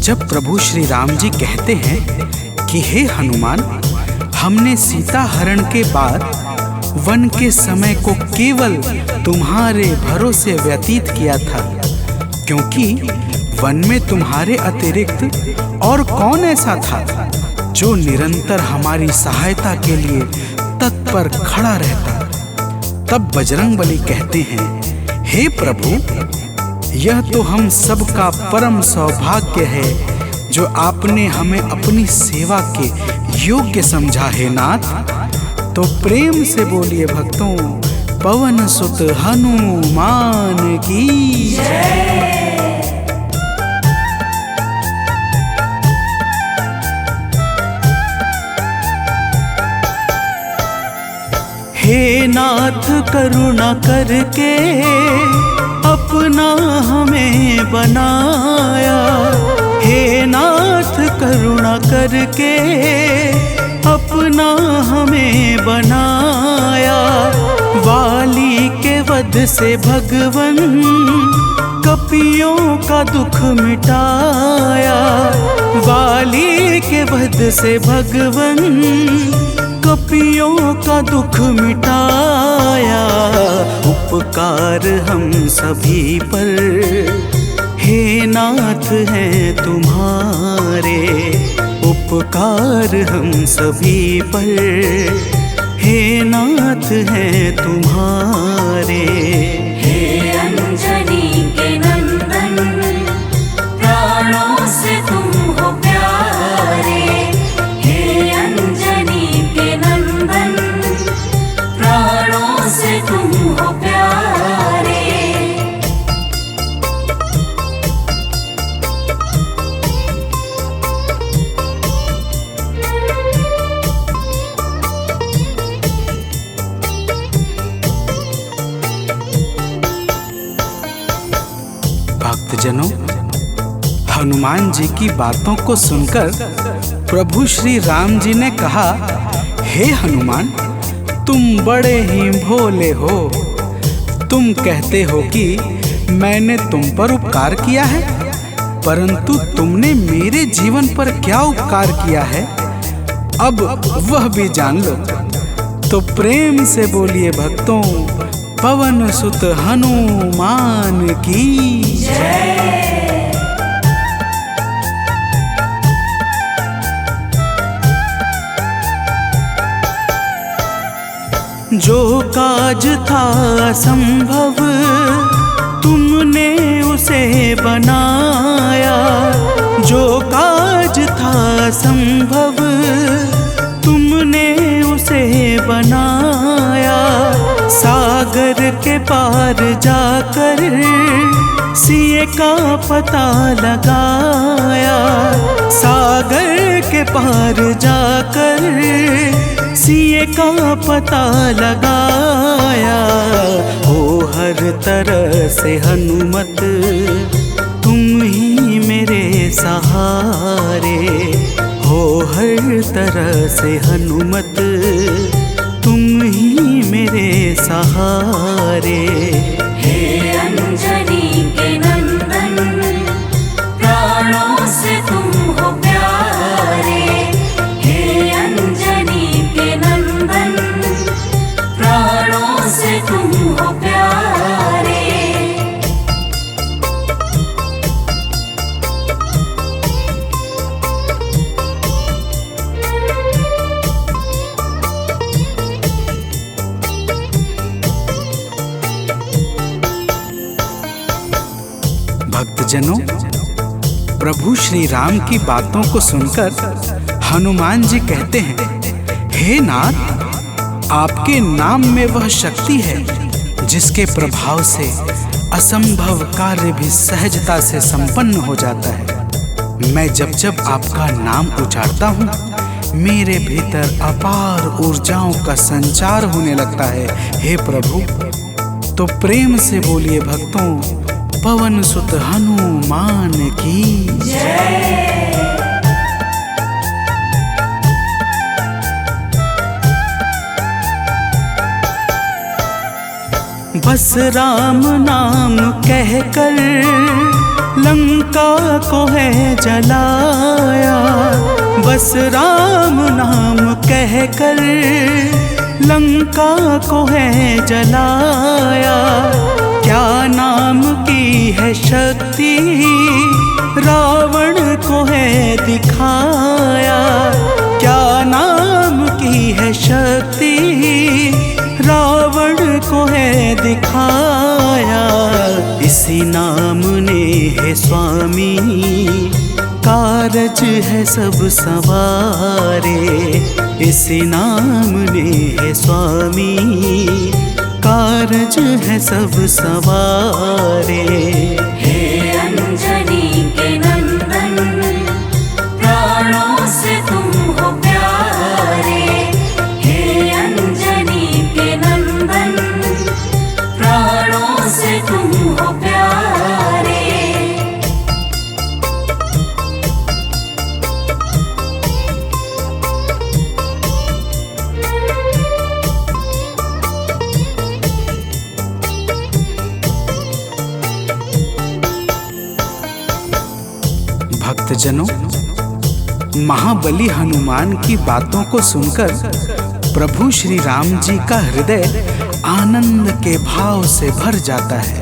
जब प्रभु श्री राम जी कहते हैं कि हे हनुमान, हमने सीता हरण के बाद वन के समय को केवल तुम्हारे भरोसे व्यतीत किया था, क्योंकि वन में तुम्हारे अतिरिक्त और कौन ऐसा था जो निरंतर हमारी सहायता के लिए तत्पर खड़ा रहता। तब बजरंगबली कहते हैं, हे प्रभु, यह तो हम सबका परम सौभाग्य है जो आपने हमें अपनी सेवा के योग्य समझा है नाथ। तो प्रेम से बोलिए भक्तों, पवन सुत हनुमान की जय। हे नाथ करुणा करके अपना हमें बनाया। हे नाथ करुणा करके अपना हमें बनाया। वाली के वध से भगवन कपियों का दुख मिटाया। वाली के वध से भगवन कपियों का दुख मिटाया। उपकार हम सभी पर हे नाथ हैं तुम्हारे। उपकार हम सभी पर हे नाथ हैं तुम्हारे। हे अंजनी के नंदन, प्राणों से तुम हो प्यारे। हे अंजनी के नंदन, प्राणों से तुम हो प्यारे। भक्तजनों, हनुमान जी की बातों को सुनकर प्रभु श्री राम जी ने कहा, हे हनुमान, तुम बड़े ही भोले हो। तुम कहते हो कि मैंने तुम पर उपकार किया है, परंतु तुमने मेरे जीवन पर क्या उपकार किया है, अब वह भी जान लो। तो प्रेम से बोलिए भक्तों, पवन सुत हनुमान की जय। जो काज था असंभव तुमने उसे बनाया। जो काज था असंभव तुमने उसे बनाया। सागर के पार जाकर सिए का पता लगाया। सागर के पार जाकर सिए का पता लगाया। हो हर तरह से हनुमत तुम ही मेरे सहारे। हो हर तरह से हनुमत तुम ही मेरे सहारे। हे अंजनी के नंदन, प्राणों से तुम हो भक्तजनों, प्रभु श्री राम की बातों को सुनकर हनुमान जी कहते हैं, हे नाथ, आपके नाम में वह शक्ति है जिसके प्रभाव से असंभव कार्य भी सहजता से संपन्न हो जाता है। मैं जब जब आपका नाम उच्चारता हूँ, मेरे भीतर अपार ऊर्जाओं का संचार होने लगता है। हे प्रभु, तो प्रेम से बोलिए भक्तों, पवन सुत हनुमान की जय। बस राम नाम कहकर लंका को है जलाया, बस राम नाम कहकर लंका को है जलाया। क्या नाम की है शक्ति रावण को है दिखाया, क्या नाम की है शक्ति रावण को है दिखाया। इसी नाम ने है स्वामी कारज है सब सवारे, इसी नाम ने है स्वामी कारज है सब सवारे। हे अंजनी के नंदन, प्राणों से तुम हो प्यारे। हे अंजनी के नंदन, प्राणों से तुम हो प्यारे। भक्तजनों, महाबली हनुमान की बातों को सुनकर प्रभु श्री राम जी का हृदय आनंद के भाव से भर जाता है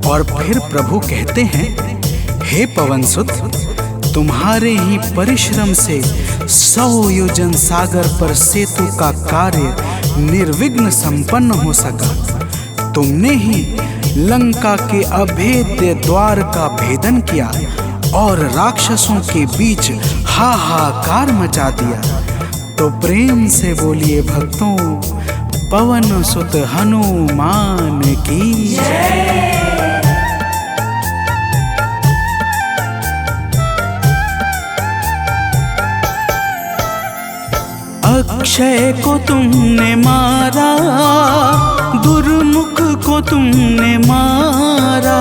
और फिर प्रभु कहते हैं, हे पवनसुत, तुम्हारे ही परिश्रम से 100 योजन सागर पर सेतु का कार्य निर्विघ्न संपन्न हो सका। तुमने ही लंका के अभेद्य द्वार का भेदन किया और राक्षसों के बीच हाहाकार मचा दिया। तो प्रेम से बोलिए भक्तों, पवन सुत हनुमान की जय। अक्षय को तुमने मारा, दुर्मुख को तुमने मारा,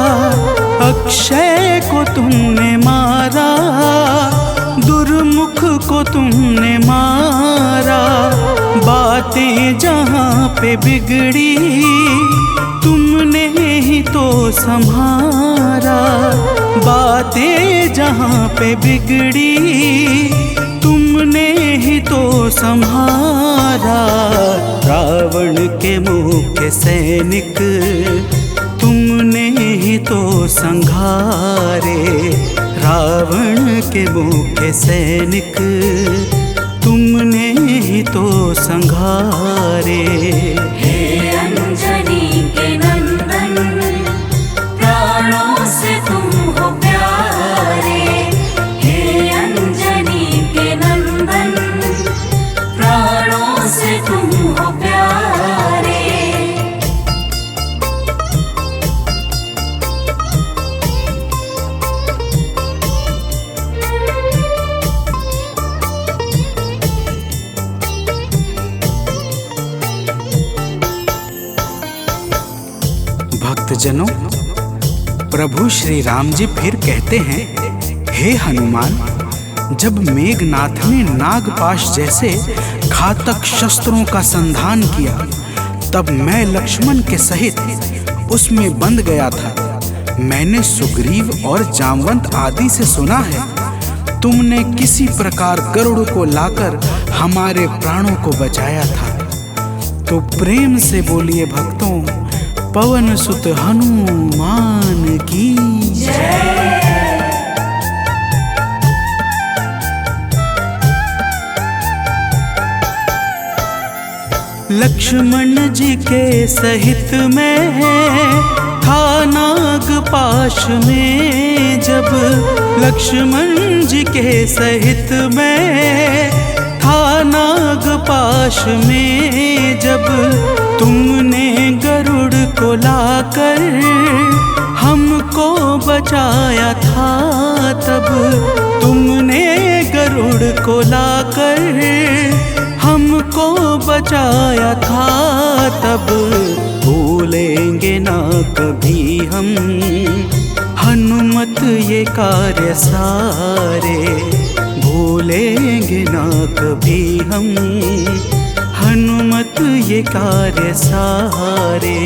अक्षय को तुमने मारा, दुर्मुख को तुमने मारा। बातें जहाँ पे बिगड़ी तुमने ही तो संभारा, बातें जहाँ पे बिगड़ी तुमने ही तो संहारा। रावण के मुख्य सैनिक तुमने ही तो संघारे, रावण के मुख्य सैनिक तुमने ही तो संघारे। हे अंजनी के नंदन, प्राणों से तुम हो प्यारे। हे अंजनी के नंदन, प्राणों से तुम हो प्यारे। भक्तजनों, प्रभु श्री राम जी फिर कहते हैं, हे हनुमान, जब मेघनाथ ने नागपाश जैसे घातक शस्त्रों का संधान किया, तब मैं लक्ष्मण के सहित उसमें बंध गया था। मैंने सुग्रीव और जामवंत आदि से सुना है, तुमने किसी प्रकार गरुड़ को लाकर हमारे प्राणों को बचाया था। तो प्रेम से बोलिए भक्तों, पवन सुत हनुमान की जय। लक्ष्मण जी के सहित में था नाग पाश में। जब लक्ष्मण जी के सहित में था नाग पाश में। जब तुमने गरुड़ को लाकर हमको बचाया था, तब तुमने गरुड़ को लाकर हमको बचाया था। तब भूलेंगे ना कभी हम हनुमत ये कार्य सारे, भूलेंगे ना कभी हम हनुमत ये कार्य सारे।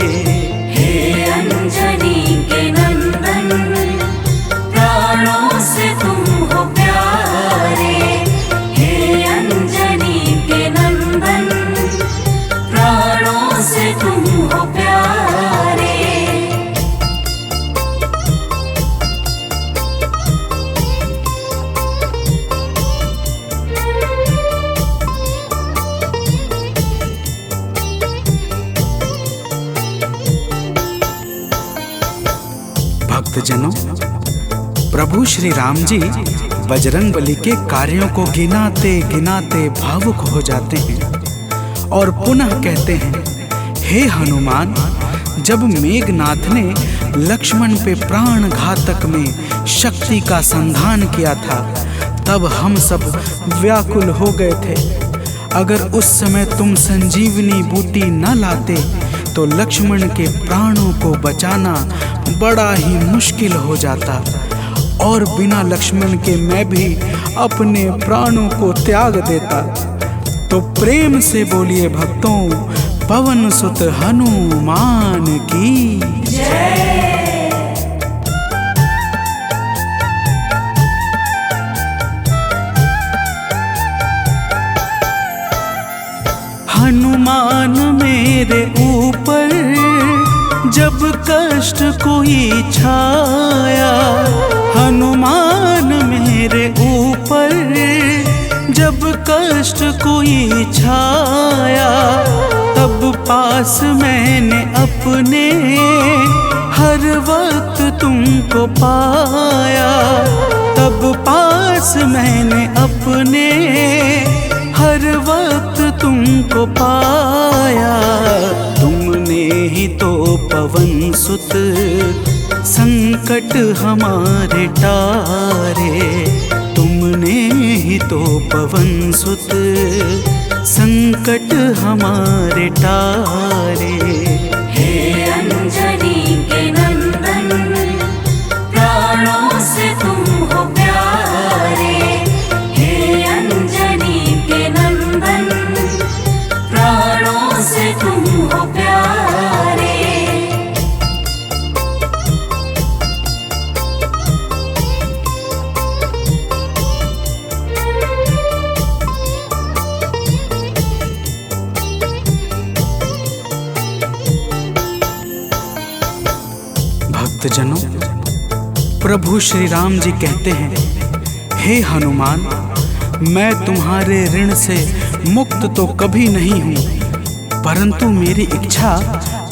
हे अंजनी के नंदन, प्राणों से तुम हो प्यारे। हे अंजनी के नंदन, प्राणों से तुम हो प्यारे। भक्तजनों, प्रभु श्री राम जी बजरंगबली के कार्यों को गिनाते गिनाते भावुक हो जाते हैं और पुनः कहते हैं, हे हनुमान, जब मेघनाथ ने लक्ष्मण पे प्राण घातक में शक्ति का संधान किया था, तब हम सब व्याकुल हो गए थे। अगर उस समय तुम संजीवनी बूटी न लाते तो लक्ष्मण के प्राणों को बचाना बड़ा ही मुश्किल हो जाता, और बिना लक्ष्मण के मैं भी अपने प्राणों को त्याग देता। तो प्रेम से बोलिए भक्तों, पवन सुत हनुमान की जय। हनुमान मेरे ऊपर जब कष्ट कोई छाया, हनुमान मेरे ऊपर जब कष्ट कोई छाया, तब पास मैंने अपने हर वक्त तुमको पाया। तब पास मैंने अपने हर वक्त तुमको पाया। तुमने ही तो पवन सुत संकट हमारे टारे, तुमने ही तो पवन सुत संकट हमारे टारे। हे अंजनी के नंदन, प्राणों से तुम हो प्यारे। हे अंजनी के नंदन, प्राणों से तुम हो प्यारे। भक्तजनों, प्रभु श्री राम जी कहते हैं, हे हनुमान, मैं तुम्हारे ऋण से मुक्त तो कभी नहीं हूँ, परंतु मेरी इच्छा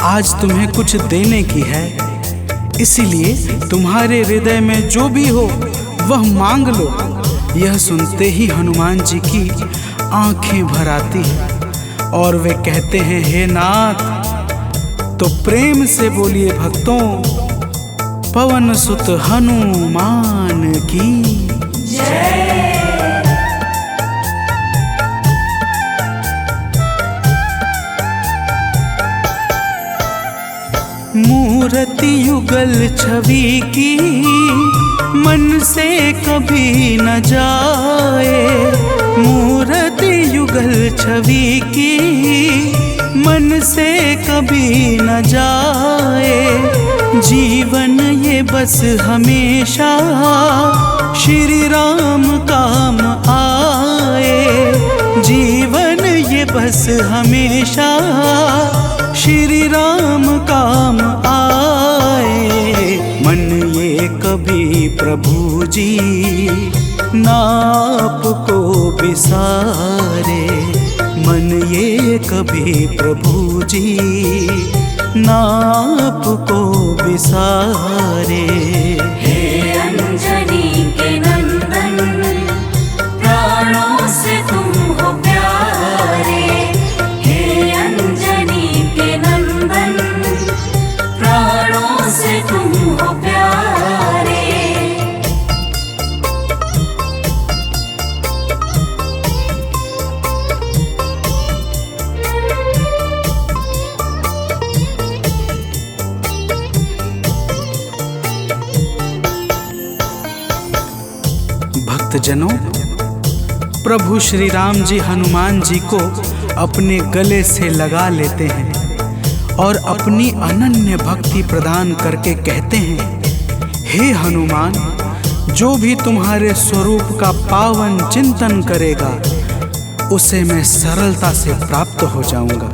आज तुम्हें कुछ देने की है। इसीलिए तुम्हारे हृदय में जो भी हो वह मांग लो। यह सुनते ही हनुमान जी की आंखें भर आती हैं और वे कहते हैं, हे नाथ। तो प्रेम से बोलिए भक्तों, पवन सुत हनुमान की जय। मूर्ति युगल छवि की मन से कभी न जाए। मूर्ति युगल छवि की मन से कभी न जाए। जीवन ये बस हमेशा श्री राम काम आए। जीवन ये बस हमेशा श्री राम काम आए। मन ये कभी प्रभु जी नाप को बिसारे। मन ये कभी प्रभु जी नाप को विसारे। हे अंजनी के नंदन, प्राणों से तुम हो प्यारे। हे अंजनी के नंदन, प्राणों से तुम हो प्यारे। भक्तजनों, प्रभु श्री राम जी हनुमान जी को अपने गले से लगा लेते हैं और अपनी अनन्य भक्ति प्रदान करके कहते हैं, हे हनुमान, जो भी तुम्हारे स्वरूप का पावन चिंतन करेगा उसे मैं सरलता से प्राप्त हो जाऊंगा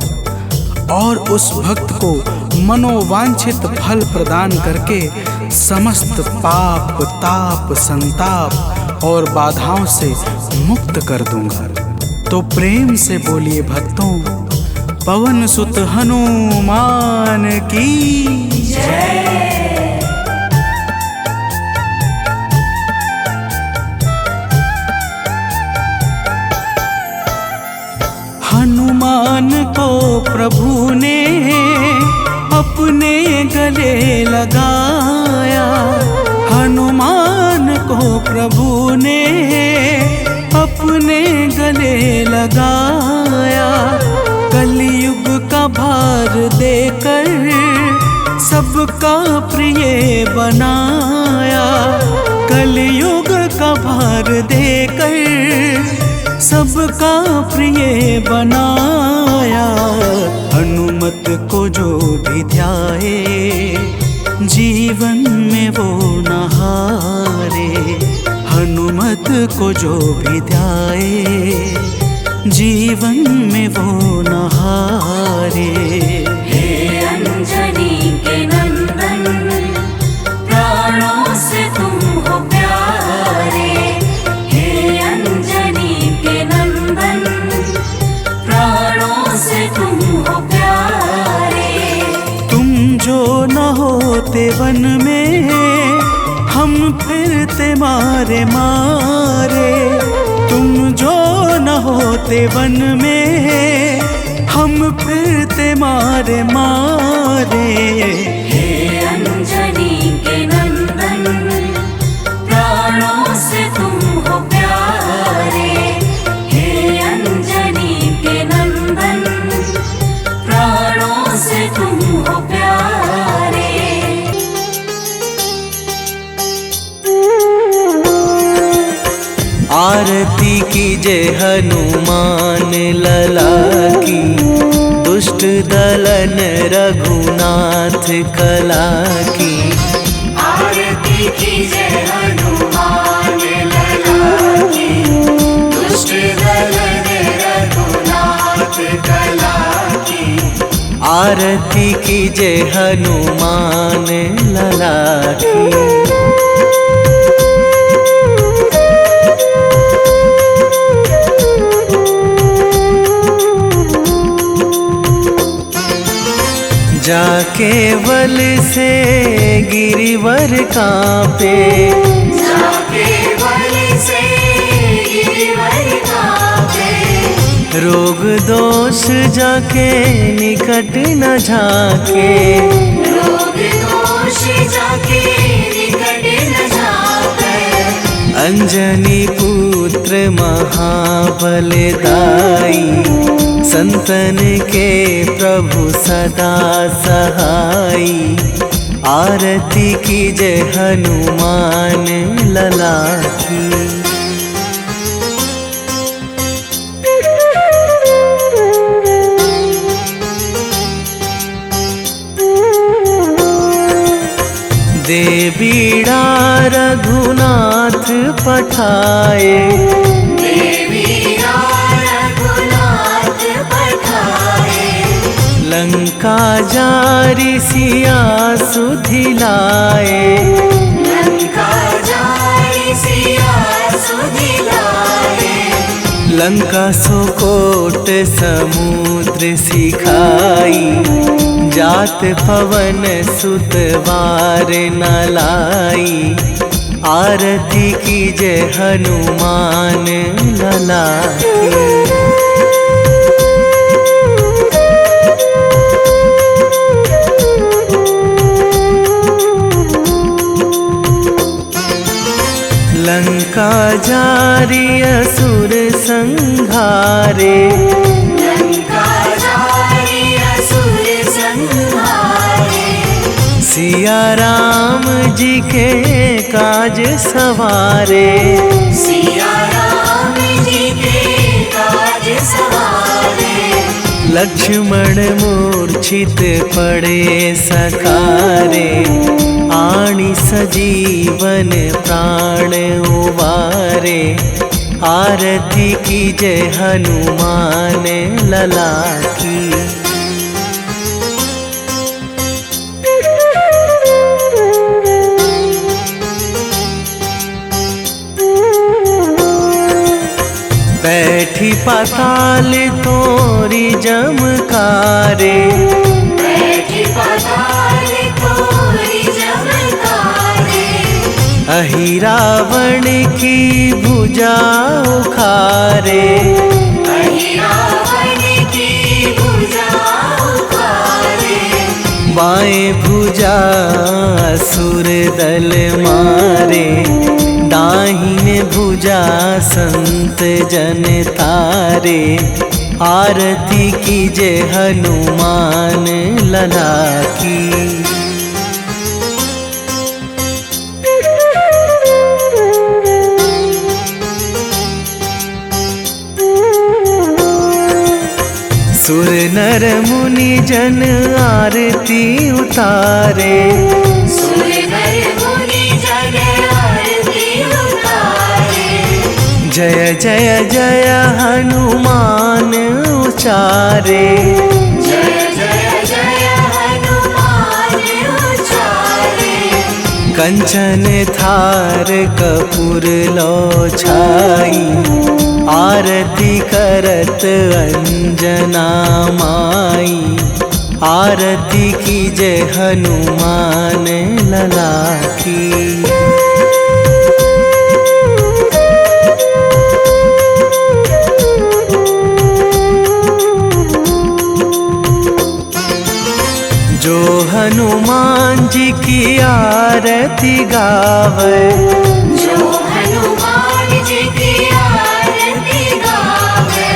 और उस भक्त को मनोवांछित फल प्रदान करके समस्त पाप, ताप, संताप और बाधाओं से मुक्त कर दूंगा। तो प्रेम से बोलिए भक्तों, पवन सुत हनुमान की जय। हनुमान को प्रभु ने अपने गले लगाया। हनुमान को प्रभु ने अपने गले लगाया। कलयुग का भार देकर सबका प्रिय बनाया। कलयुग का भार देकर सबका प्रिय बनाया। हनुमत को जो भी ध्याए जीवन में वो न हारे। हनुमत को जो भी ध्याए जीवन में वो न हारे। हे अंजनी के नंदन, प्राणों से तुम हो प्यारे। हे अंजनी के नंदन, प्राणों से तुम हो प्यारे। तुम जो न होते वन में हम फिरते मारे मारे। तुम जो न होते वन में हम फिरते मारे मारे। हे अंजनी के नंदन, प्राणों से तुम हो प्यारे। हे अंजनी के नंदन, प्राणों से तुम हो प्यारे। आरती कीजे हनुमान लला की, दुष्ट दलन रघुनाथ कला की। आरती कीजे हनुमान लला की, दुष्ट दलन रघुनाथ कला की। आरती कीजे हनुमान लला की। जाके बल से गिरिवर कांपे। जाके बल से गिरिवर कांपे। रोग दोष जाके निकट न झाके। रोग दोष जाके निकट न झाके। अंजनी पुत्र महाबलदाई, संतन के प्रभु सदा सहाई। आरती कीजे हनुमान लला की। दे बीड़ा रघुनाथ पठाए। लंका जारी सिया सुधिलाए। लंका सुकोट समुद्र सिखाई, जात पवन सुत वार न लाई। आरती कीजे हनुमान लला की। लंका जारी असुर संहारे, लंका जारी असुर संहारे। सिया राम जी के काज सवारे, सिया राम जी के काज सवारे। लक्ष्मण मूर्छित पड़े सकारे, आणी सजीवन प्राण उबारे। आरती कीजे हनुमान लला की। बैठी पाताल तोरी जमकारे, बैठी पाताल तोरी जमकारे। अहि रावण की भुजा उखारे, अहि रावण की भुजा उखारे। बाएं भुजा असुर दल मारे, दाहिने भुजा संत जन तारे। आरती कीजे हनुमान लला की। सुर नर मुनि जन आरती उतारे, सुर नर मुनि जन आरती उतारे। जय जय जय हनुमान उचारे, जय जय जय हनुमान उचारे। कंचन थार कपूर लो छाई, आरती करत अंजना माई। आरती कीजे हनुमान लला की। जो हनुमान जी की आरती गावे, जो हनुमान जी की आरती गावे।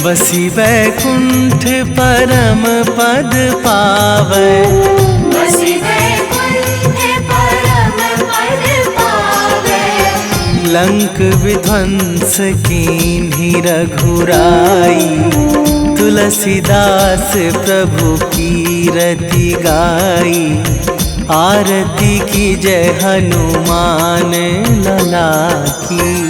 बसी वैकुंठ परम पद पावे, बसी वैकुंठ परम पद पावे। लंक विध्वंस कीन्ही रघुराई, तुलसीदास प्रभु कीरति गाई। आरती कीजे हनुमान लला की।